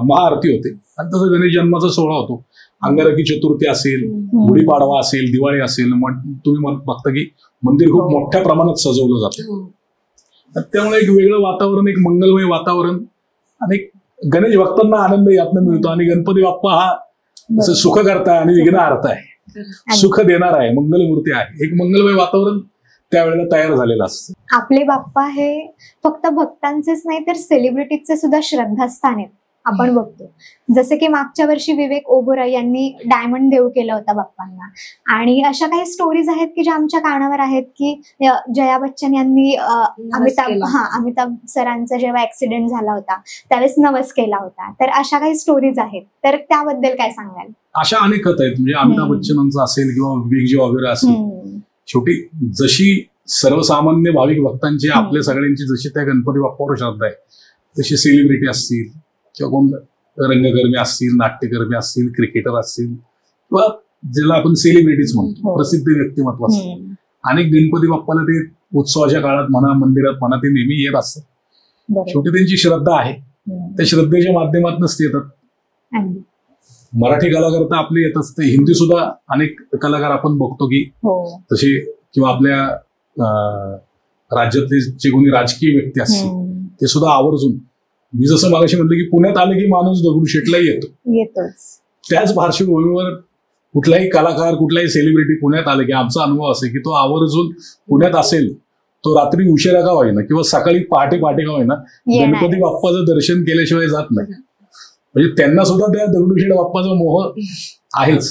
महाआरती होते. आणि तसं गणेश जन्माचा सोहळा होतो. अंगारकी चतुर्थी असेल, गुढीपाडवा असेल, दिवाळी असेल, तुम्ही बघता की मंदिर खूप मोठ्या प्रमाणात सजवलं जातं. त्यामुळे एक वेगळं वातावरण, एक मंगलमय वातावरण आणि गणेश भक्तांना आनंद यातनं मिळतो. आणि गणपती बाप्पा हा सुखकर्ता आणि विघ्नहर्ता आहे, सुख देणार आहे, मंगलमूर्ती आहे. एक मंगलमय वातावरण त्यावेळेला तयार झालेलं असतं. आपले बाप्पा हे फक्त भक्तांचेच नाही तर सेलिब्रिटीजचे सुद्धा श्रद्धास्थान आहेत. आपण बघतो जसं की मागच्या वर्षी विवेक ओबेरॉय यांनी डायमंड देऊ केला होता बाप्पांना. आणि अशा काही स्टोरीज आहेत की ज्या आमच्या कानावर आहेत की जया बच्चन यांनी अमिताभ सरांचा जेव्हा ऍक्सिडेंट झाला होता त्यावेळेस नवस केला होता. तर अशा काही स्टोरीज आहेत, तर त्याबद्दल काय सांगाल? अशा अनेक कथा आहेत. म्हणजे अमिताभ बच्चनांचं असेल किंवा विवेकजी वगैरे असेल, शेवटी जशी सर्वसामान्य भाविक भक्तांची आपल्या सगळ्यांची जशी त्या गणपती बाप्पावर श्रद्धा आहे, तशी सेलिब्रिटी असतील किंवा कोण रंगकर्मी असतील, नाट्यकर्मी असतील, क्रिकेटर असतील किंवा ज्याला आपण सेलिब्रिटीज म्हणतो, प्रसिद्ध व्यक्तिमत्व असतील, अनेक गणपती बाप्पाला ते उत्सवाच्या काळात म्हणा, मंदिरात म्हणा, ते नेहमी येत असतात. शेवटी त्यांची श्रद्धा आहे, त्या श्रद्धेच्या माध्यमातूनच ते येतात. मराठी कलाकार तर आपले येत असते, हिंदी सुद्धा अनेक कलाकार आपण बघतो की तसे, किंवा आपल्या राज्यातले जे कोणी राजकीय व्यक्ती असतील ते सुद्धा आवर्जून, मी जसं मागाशी म्हटलं की पुण्यात आले की माणूस दगडूशेठला येतोच. त्याच पार्श्वभूमीवर कुठलाही कलाकार, कुठलाही सेलिब्रिटी पुण्यात आले की आमचा अनुभव असेल की तो आवर्जून पुण्यात असेल, तो रात्री उशिरा का होईना किंवा सकाळी पहाटे का होईना गणपती बाप्पाचं दर्शन केल्याशिवाय जात नाही. म्हणजे त्यांना सुद्धा त्या दगडूशेठ बाप्पाचा मोह आहेच.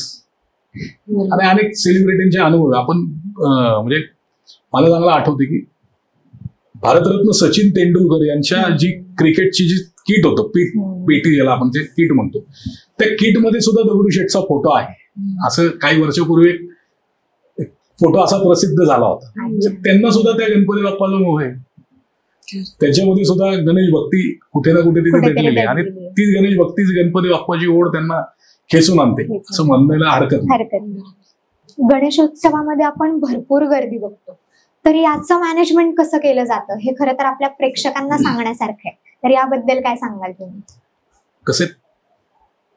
आणि अनेक सेलिब्रिटींचे अनुभव आपण, म्हणजे मला चांगलं आठवते की भारतरत्न सचिन तेंडुलकर यांच्या जी क्रिकेटची जी किट होतं, पेटी ज्याला आपण ते किट म्हणतो, त्या किटमध्ये सुद्धा दगडूशेठचा फोटो आहे. असं काही वर्षापूर्वी एक फोटो असा प्रसिद्ध झाला होता. त्यांना सुद्धा त्या गणपती बाप्पाचा मोह आहे. त्याच्यामध्ये सुद्धा गणेश भक्ती कुठे ना कुठे तिथे दडलेली आहे. आणि तीच गणेश भक्तीच गणपती बाप्पाची ओढ त्यांना खेचून आणते, असं म्हणायला हरकत नाही. गणेशोत्सवामध्ये आपण भरपूर गर्दी बघतो, तर याचं मॅनेजमेंट कसं केलं जातं हे खरं तर आपल्या प्रेक्षकांना सांगण्यासारखं आहे. तर याबद्दल काय सांगाल तुम्ही? कसे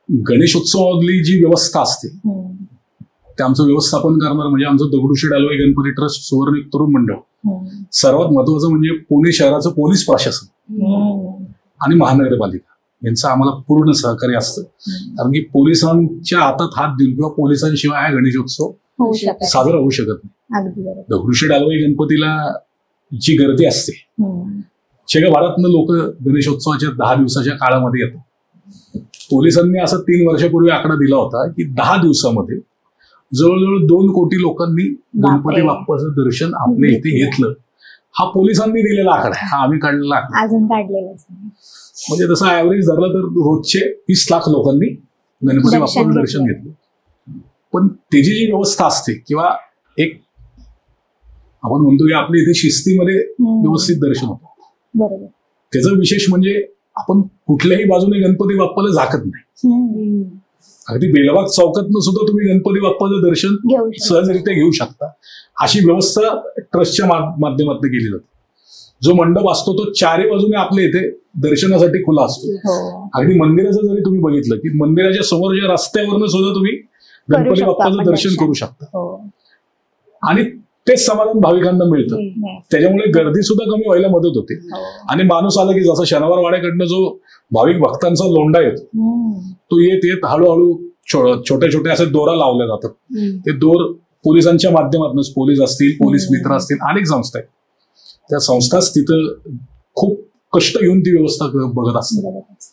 गणेशोत्सवातली जी व्यवस्था असते ते आमचं व्यवस्थापन करणार म्हणजे आमचं दगडूशेठ हलवाई गणपती ट्रस्ट सुवर्ण तरुण मंडळ. सर्वात महत्वाचं म्हणजे पुणे शहराचं पोलीस प्रशासन आणि महानगरपालिका यांचं आम्हाला पूर्ण सहकार्य असतं. कारण की पोलिसांच्या हातात हात देऊन किंवा पोलिसांशिवाय हा गणेशोत्सव साजरा होऊ शकत नाही. दगडूशेठ हलवाई गणपतीला जी गर्दी असते, जगभरातनं लोक गणेशोत्सवाच्या 10 दिवसाच्या काळामध्ये येतात. पोलिसांनी असं 3 वर्षापूर्वी आकडा दिला होता की 10 दिवसामध्ये जवळजवळ 2 कोटी लोकांनी गणपती बाप्पाचं दर्शन आपल्या इथे घेतलं. हा पोलिसांनी दिलेला आकडा आहे, हा आम्ही काढलेला आकडा अजून काढलेला. म्हणजे तसा ऍव्हरेज धरला तर रोजचे 20 लाख लोकांनी गणपती बाप्पाचं दर्शन घेतलं. पण त्याची जी व्यवस्था असते किंवा एक आपण म्हणतो की आपल्या इथे शिस्तीमध्ये व्यवस्थित दर्शन होतं. त्याचं विशेष म्हणजे आपण कुठल्याही बाजूने गणपती बाप्पाला झाकत नाही. अगदी बेलबाग चौकातनं सुद्धा तुम्ही गणपती बाप्पाचं दर्शन सहजरित्या घेऊ शकता. अशी व्यवस्था ट्रस्टच्या माध्यमातून केली जाते. जो मंडप असतो तो 4ही बाजूने आपल्या इथे दर्शनासाठी खुला असतो. अगदी मंदिराचं जरी तुम्ही बघितलं की मंदिराच्या समोरच्या रस्त्यावरनं सुद्धा तुम्ही गणपती बाप्पाचं दर्शन करू शकता. आणि तेच समाधान भाविकांना मिळतं. त्याच्यामुळे गर्दी सुद्धा कमी व्हायला मदत होते. आणि माणूस आला की जसा शनिवार वाड्याकडनं जो भाविक भक्तांचा लोंढा येतो तो येत हळूहळू छोट्या छोट्या असे दोरा लावल्या जातात. ते दोर पोलिसांच्या माध्यमातून, पोलीस असतील, पोलीस मित्र असतील, अनेक संस्था आहेत, त्या संस्थाच तिथं खूप कष्ट घेऊन ती व्यवस्था बघत असतात.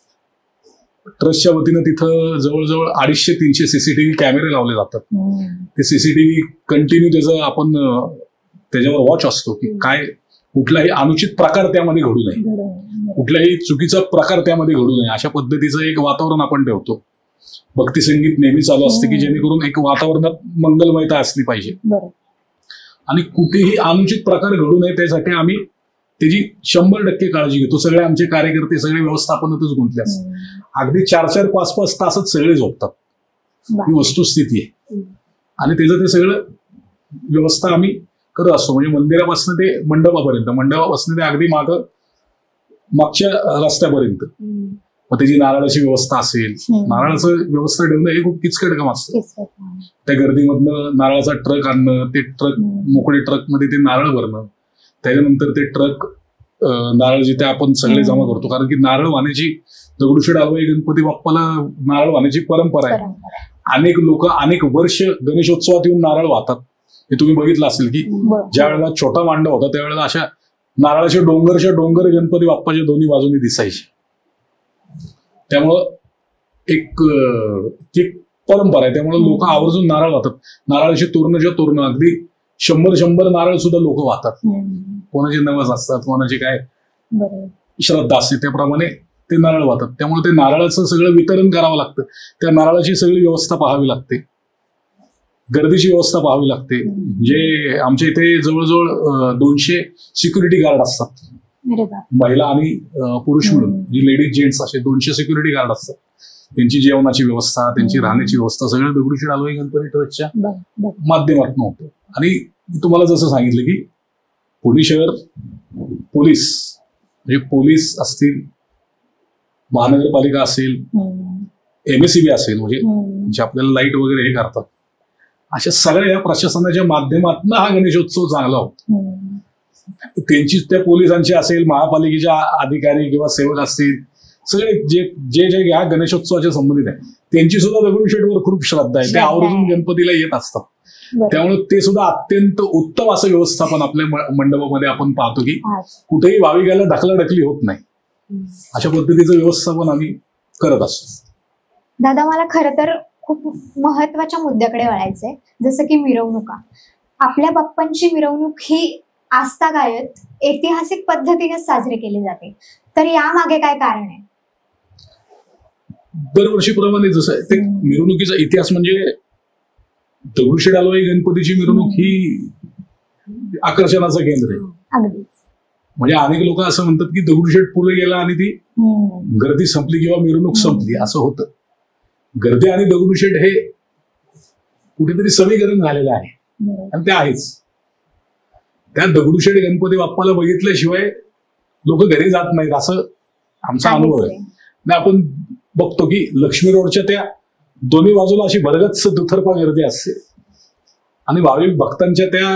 ट्रस्टच्या वतीनं तिथं जवळजवळ 250-300 सीसीटीव्ही कॅमेरे लावले जातात. ते सीसीटीव्ही कंटिन्यू त्याचं आपण त्याच्यावर वॉच असतो की काय कुठलाही अनुचित प्रकार त्यामध्ये घडू नये, कुठलाही चुकीचा प्रकार त्यामध्ये घडू नये, अशा पद्धतीचं एक वातावरण आपण ठेवतो. भक्ती संगीत नेहमी चालू असते की जेणेकरून एक वातावरणात मंगलमयता असली पाहिजे आणि कुठेही अनुचित प्रकार घडू नये त्यासाठी आम्ही त्याची 100% काळजी घेतो. सगळे आमचे कार्यकर्ते सगळे व्यवस्थापनातच गुंतले असतात. अगदी 4-4, 5-5 तासच सगळे झोपतात. ही वस्तुस्थिती आहे. आणि त्याचं ते सगळं व्यवस्था आम्ही करत असतो. म्हणजे मंदिरापासून ते मंडपापर्यंत, मंडपापासून ते अगदी मागच्या रस्त्यापर्यंत मग त्याची नारळाची व्यवस्था असेल, नारळाचं व्यवस्था ठेवणं हे खूप किचकट काम असतं. त्या गर्दीमधनं नारळाचा ट्रक आणणं, ते ट्रक मोकळे ट्रकमध्ये ते नारळ भरणं, त्याच्यानंतर ते ट्रक नारळ जिथे आपण सगळे जमा करतो, कारण की नारळ वाहण्याची दगडूशेठ हलवाई गणपती बाप्पाला नारळ वाहण्याची परंपरा आहे. अनेक लोक अनेक वर्ष गणेशोत्सवात येऊन नारळ वाहतात. हे तुम्ही बघितलं असेल की ज्या वेळेला छोटा मांडव होता त्यावेळेला अशा नारळाचे डोंगरच्या डोंगर गणपती बाप्पाच्या दोन्ही बाजूनी दिसायचे. त्यामुळं एक परंपरा आहे. त्यामुळे लोक आवर्जून नारळ वाहतात. नारळाची तोरणच्या तोरणं अगदी 100 नारळ सुद्धा लोक वाहतात. कोणाचे नवस असतात, कोणाचे काय श्रद्धा असते त्याप्रमाणे ते नारळ वाहतात. त्यामुळे ते नारळाचं सगळं वितरण करावं लागतं. त्या नारळाची सगळी व्यवस्था पाहावी लागते, गर्दीची व्यवस्था पाहावी लागते. जे आमच्या इथे जवळजवळ 200 सिक्युरिटी गार्ड असतात, महिला आणि पुरुष मिळून, जी लेडीज जेंट्स असे 200 सिक्युरिटी गार्ड असतात. त्यांची जेवणाची व्यवस्था, त्यांची राहण्याची व्यवस्था सगळ्या दगडूशेठ हलवाई गणपती ट्रस्टच्या माध्यमातून होते. आणि तुम्हाला जसं सांगितलं की पुणे शहर पोलीस, म्हणजे पोलीस असतील, महानगरपालिका असेल, MSCB असेल, म्हणजे जे आपल्याला लाईट वगैरे हे करतात, अशा सगळ्या या प्रशासनाच्या माध्यमातून हा गणेशोत्सव चांगला होतो. त्यांची त्या पोलिसांची असेल, महापालिकेच्या अधिकारी किंवा सेवक असतील, सगळे जे जे जे या गणेशोत्सवाच्या संबंधित आहे त्यांची सुद्धा दगडूशेठवर खूप श्रद्धा आहे. ते आवर्जून गणपतीला येत असतात. त्यामुळे ते सुद्धा अत्यंत उत्तम असं व्यवस्थापन आपल्या मंडपामध्ये आपण पाहतो की कुठेही भाविकाला ढकलाढकली होत नाही. अशा पद्धतीचं व्यवस्थापन आम्ही करत असतो. दादा, मला खरं तर खूप महत्वाच्या मुद्द्याकडे वळायचंय, जसं की मिरवणुका. आपल्या बाप्पांची मिरवणूक ही आस्थागायत ऐतिहासिक पद्धतीने साजरी केली जाते, तर यामागे काय कारण आहे? दरवर्षीप्रमाणे जसं आहे ते मिरवणुकीचा इतिहास म्हणजे दगडूशेठ हलवाई गणपतीची मिरवणूक ही आकर्षणाचं केंद्र आहे. अगदीच. म्हणजे अनेक लोक असं म्हणतात की दगडूशेठ पुढे गेला आणि ती गर्दी संपली किंवा मिरवणूक संपली, असं होतं. गर्दी आणि दगडूशेठ हे कुठेतरी समीकरण झालेलं आहे आणि ते आहेच. त्या दगडूशेठ गणपती बाप्पाला बघितल्याशिवाय लोक घरी जात नाहीत, असं आमचा अनुभव आहे. आपण बघतो की लक्ष्मी रोडच्या त्या दोन्ही बाजूला अशी भरगच्च दुतर्फा गर्दी असते आणि भाविक भक्तांच्या त्या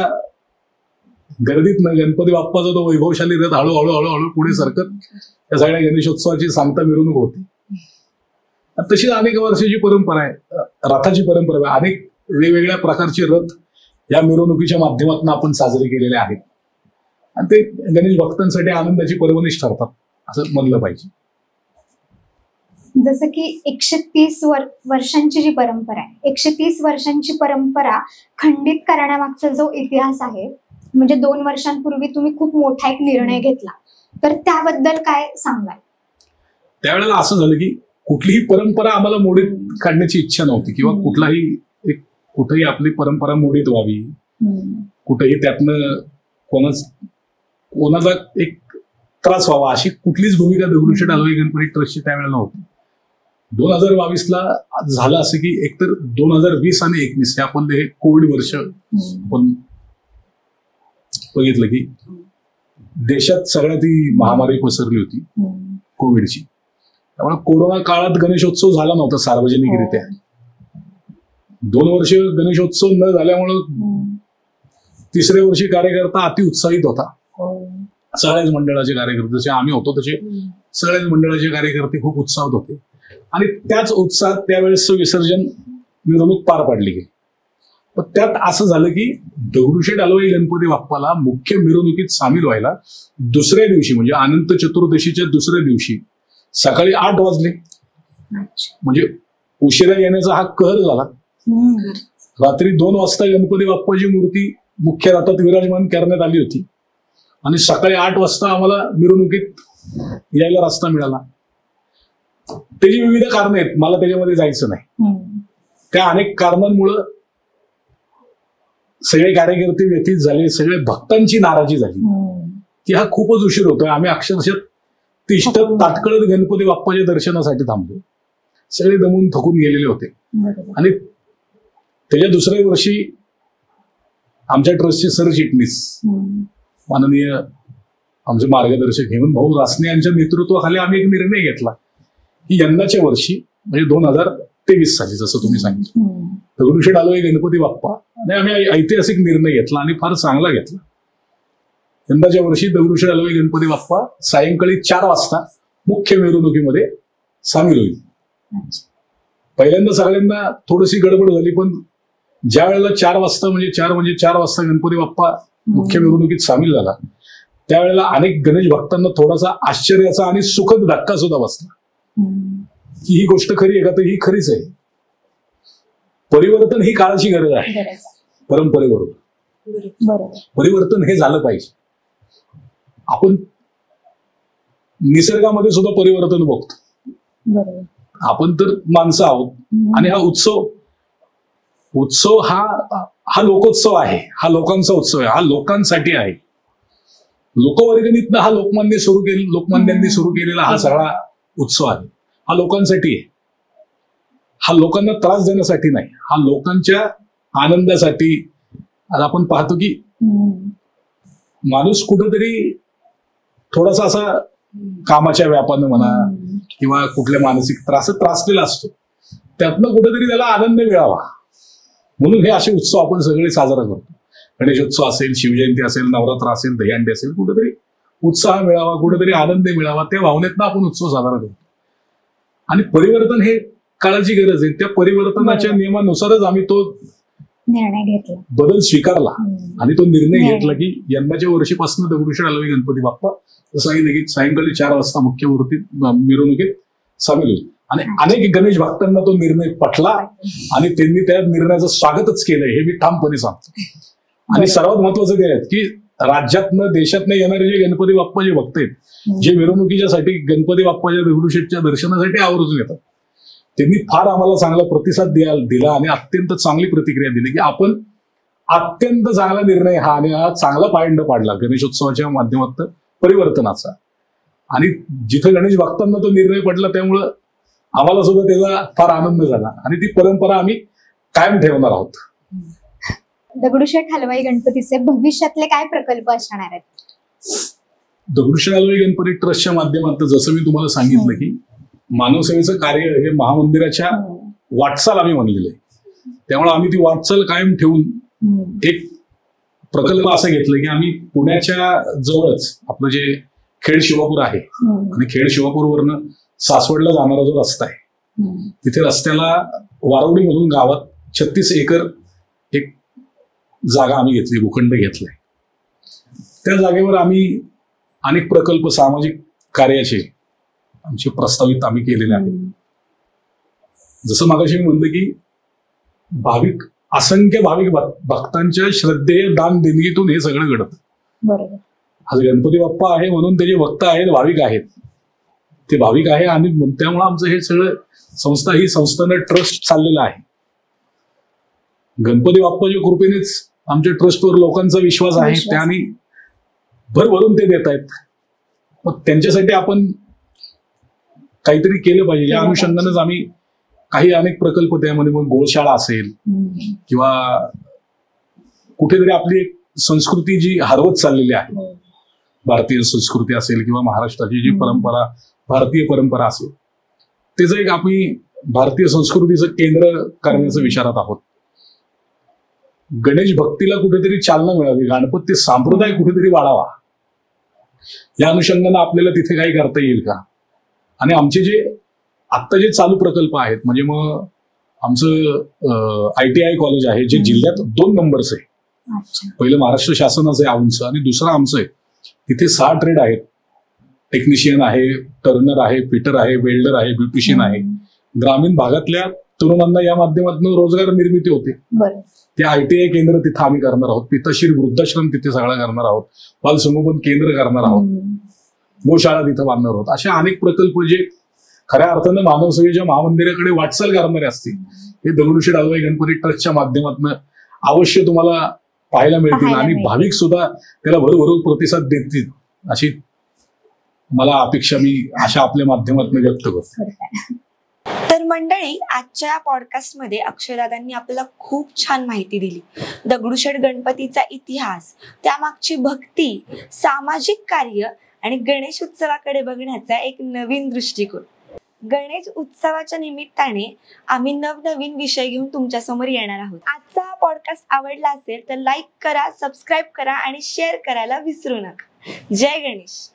गर्दीतनं गणपती बाप्पाचा तो वैभवशाली रथ हळूहळू हळूहळू पुढे सरकत त्या सगळ्या गणेशोत्सवाची सांगता मिरवणूक होती. तशीच अनेक वर्षाची परंपरा आहे, रथाची परंपरा आहे. अनेक वेगवेगळ्या प्रकारचे रथ या मिरवणुकीच्या माध्यमातून आपण साजरे केलेले आहेत आणि ते गणेश भक्तांसाठी आनंदाची पर्वणीच ठरतात असं म्हणलं पाहिजे. जसं की 130 वर्षांची जी परंपरा आहे, 130 वर्षांची परंपरा खंडित करण्यामागचा जो इतिहास आहे, म्हणजे 2 वर्षांपूर्वी तुम्ही खूप मोठा एक निर्णय घेतला, तर त्याबद्दल काय सांगाल? त्यावेळेला असं झालं की कुठलीही परंपरा आम्हाला मोडीत काढण्याची इच्छा नव्हती किंवा कुठेही आपली परंपरा मोडीत व्हावी, कुठेही त्यातनं कोणाचा एक त्रास व्हावा अशी कुठलीच भूमिका दगडूशेठ हलवाई गणपती ट्रस्टची त्यावेळेला नव्हती. 2022ला झालं असं की एकतर 2020 आणि 2021 हे आपण हे कोविड वर्ष आपण बघितलं की देशात सगळ्यात ही महामारी पसरली होती कोविडची. त्यामुळे कोरोना काळात गणेशोत्सव झाला नव्हता सार्वजनिकरित्या. 2 वर्ष गणेशोत्सव न झाल्यामुळं तिसऱ्या वर्षी कार्यकर्ता अतिउत्साहित होता. सगळ्याच मंडळाचे कार्यकर्ते, जसे आम्ही होतो तसे सगळ्याच मंडळाचे कार्यकर्ते खूप उत्साहित होते आणि त्याच उत्साहात त्यावेळेस विसर्जन मिरवणूक पार पाडली गेली. पण त्यात असं झालं की दगडूशेठ हलवाई गणपती बाप्पाला मुख्य मिरवणुकीत सामील व्हायला दुसऱ्या दिवशी म्हणजे अनंत चतुर्दशीच्या दुसऱ्या दिवशी सकाळी 8 वाजले. म्हणजे उशिरा येण्याचा हा कहर झाला. रात्री 2 वाजता गणपती बाप्पाची मूर्ती मुख्य रथात विराजमान करण्यात आली होती आणि सकाळी 8 वाजता आम्हाला मिरवणुकीत यायला रस्ता मिळाला. त्याची विविध कारणं आहेत, मला त्याच्यामध्ये जायचं नाही. त्या अनेक कारणांमुळं सगळे कार्यकर्ते व्यथित झाले, सगळे भक्तांची नाराजी झाली की हा खूपच उशीर होतोय. आम्ही अक्षरशः तिष्ठत ताटकळत गणपती बाप्पाच्या दर्शनासाठी थांबलो. सगळे दमून थकून गेलेले होते आणि त्याच्या दुसऱ्या वर्षी आमच्या ट्रस्टचे सरचिटणीस माननीय आमचे मार्गदर्शक हेमंत भाऊ रासने यांच्या नेतृत्वाखाली आम्ही एक निर्णय घेतला की यंदाच्या वर्षी म्हणजे 2023 साली जसं तुम्ही सांगितलं दगडूशेठ हलवाई गणपती बाप्पा नाही आम्ही ऐतिहासिक निर्णय घेतला आणि फार चांगला घेतला. यंदाच्या वर्षी दगडूशेठ हलवाई गणपती बाप्पा सायंकाळी 4 वाजता मुख्य मिरवणुकीमध्ये सामील होईल. पहिल्यांदा सगळ्यांना थोडीशी गडबड झाली, पण ज्या वेळेला 4 वाजता म्हणजे 4 वाजता गणपती बाप्पा मुख्य मिरवणुकीत सामील झाला त्यावेळेला अनेक गणेश भक्तांना थोडासा आश्चर्याचा आणि सुखद धक्का सुद्धा बसला की ही गोष्ट खरी आहे का, तर ही खरीच आहे. परिवर्तन ही काळाची गरज आहे. परंपरेबरोबर परिवर्तन हे झालं पाहिजे. आपण निसर्गामध्ये सुद्धा परिवर्तन बघतो. आपण तर माणसं आहोत आणि हा उत्सव हा लोकोत्सव आहे, हा लोकांचा उत्सव आहे, हा लोकांसाठी आहे. लोकवर्गणीतनं हा लोकमान्यांनी सुरू केलेला हा सगळा उत्सव आहे. हा लोकांसाठी आहे. हा लोकांना त्रास देण्यासाठी नाही, हा लोकांच्या आनंदासाठी. आता आपण पाहतो की माणूस कुठेतरी थोडासा असा कामाच्या व्यापानं म्हणा किंवा कुठल्या मानसिक त्रासलेला असतो, त्यातनं कुठेतरी त्याला आनंद मिळावा म्हणून हे असे उत्सव आपण सगळे साजरा करतो. गणेशोत्सव असेल, शिवजयंती असेल, नवरात्र असेल, दहीहंडी असेल, कुठेतरी उत्साह मिळावा, कुठेतरी आनंद मिळावा, त्या भावनेतनं आपण उत्सव साजरा करतो. आणि परिवर्तन हे काळाची गरज आहे. त्या परिवर्तनाच्या नियमानुसारच आम्ही तो निर्णय घेतला, बदल स्वीकारला आणि तो निर्णय घेतला की यंदाच्या वर्षीपासून दगडूशेठ हलवाई गणपती बाप्पा सांगितलं की सायंकाळी 4 वाजता मुख्य मिरवणुकीत सामील होईल. आणि अनेक गणेश भक्तांना तो निर्णय पटला आणि त्यांनी त्या निर्णयाचं स्वागतच केलंय हे मी ठामपणे सांगतो. आणि सर्वात महत्वाचं ते आहे की राज्यातनं देशातनं येणारे जे गणपती बाप्पा जे भक्त आहेत, जे मिरवणुकीच्यासाठी गणपती बाप्पाच्या दगडूशेठच्या दर्शनासाठी आवर्जून येतात, त्यांनी फार आम्हाला चांगला प्रतिसाद दिला आणि अत्यंत चांगली प्रतिक्रिया दिली की आपण अत्यंत चांगला निर्णय हा आणि हा चांगला पायंडा पाडला गणेशोत्सवाच्या माध्यमातून परिवर्तनाचा. आणि जिथं गणेश भक्तांना तो निर्णय पडला त्यामुळं आम्हाला सुद्धा त्याचा फार आनंद झाला आणि ती परंपरा आम्ही कायम ठेवणार आहोत. दगडूशेठ हलवाई गणपतीचे भविष्यातले काय प्रकल्प असणार आहेत? दगडूशेठ हलवाई गणपती ट्रस्टच्या माध्यमातून जसं मी तुम्हाला सांगितलं की मानवसेवेचं कार्य हे महामंदिराच्या वाटचाल आम्ही म्हणलेलं आहे. त्यामुळे आम्ही ती वाटचाल कायम ठेवून एक प्रकल्प असं घेतलं की आम्ही पुण्याच्या जवळच आपलं जे खेड शिवापूर आहे आणि खेड शिवापूरवरनं सासवडला जाणारा जो रस्ता आहे तिथे रस्त्याला वारवडी मधून गावात 36 एकर एक जागा आम्ही घेतली, भूखंड घेतलाय. त्या जागेवर आम्ही अनेक प्रकल्प सामाजिक कार्याचे आमचे प्रस्तावित आम्ही केलेले आहेत. जसं मागाशी मी म्हणलं की असंख्य भाविक भक्तांच्या श्रद्धेय दान देणगीतून हे सगळं घडतं. बरोबर. आज गणपती बाप्पा आहे म्हणून त्याचे भक्त आहेत, भाविक आहेत, ते भाविक आहे आणि त्यामुळे आमचं हे सगळं ही संस्थानं ट्रस्ट चाललेलं आहे. गणपती बाप्पाच्या कृपेनेच आमच्या ट्रस्टवर लोकांचा विश्वास आहे, त्याने भरभरून ते देत आहेत. मग त्यांच्यासाठी आपण काहीतरी केलं पाहिजे. या अनुषंगानेच आम्ही अनेक प्रकल्प त्यामध्ये मग गोशाळा असेल किंवा कुठेतरी आपली एक संस्कृती जी हरवत चाललेली आहे, भारतीय संस्कृती असेल किंवा महाराष्ट्राची जी परंपरा, भारतीय परंपरा असेल, त्याचं एक आम्ही भारतीय संस्कृतीचं केंद्र करण्याचं विचारात आहोत. गणेश भक्तीला कुठेतरी चालना मिळावी, गणपती संप्रदाय कुठेतरी वाढावा, या अनुषंगाने आपल्याला तिथे काही करता येईल का. आणि आमचे जे आत्ता जे चालू प्रकल्प आहेत म्हणजे मग आमचं ITI कॉलेज आहे जे जिल्ह्यात 2 नंबरच आहे. पहिलं महाराष्ट्र शासनाचं आहे औंधचं आणि दुसरं आमचं आहे. तिथे 6 ट्रेड आहेत, टेक्निशियन आहे, टर्नर आहे, फिटर आहे, वेल्डर आहे, ब्युटिशियन आहे. ग्रामीण भागातल्या तरुणांना या माध्यमातून रोजगार निर्मिती होते. ते ITI केंद्र तिथं आम्ही करणार आहोत, पिताश्री वृद्धाश्रम तिथे सगळं करणार आहोत, बाल संगोपन केंद्र करणार आहोत, गोशाळा तिथं बांधणार आहोत. असे अनेक प्रकल्प जे खऱ्या अर्थानं मानवसेवेच्या महामंदिराकडे वाटचाल करणारे असतील हे दगडूशेठ हलवाई गणपती ट्रस्टच्या माध्यमातून अवश्य तुम्हाला पाहायला मिळतील आणि भाविक सुद्धा त्याला भरभरून प्रतिसाद देतील अशी मला अपेक्षा मी अशा आपल्या माध्यमातून व्यक्त करतो. तर मंडळी, आजच्या पॉडकास्टमध्ये अक्षयदादांनी आपल्याला खूप छान माहिती दिली. दगडूशेठ गणपतीचा इतिहास, त्यामागची भक्ती, सामाजिक कार्य आणि गणेश उत्सवाकडे बघण्याचा एक नवीन दृष्टिकोन. गणेश उत्सवाच्या निमित्ताने आम्ही नवनवीन विषय घेऊन तुमच्या समोर येणार आहोत. आजचा हा पॉडकास्ट आवडला असेल तर लाईक करा, सबस्क्राईब करा आणि शेअर करायला विसरू नका. जय गणेश.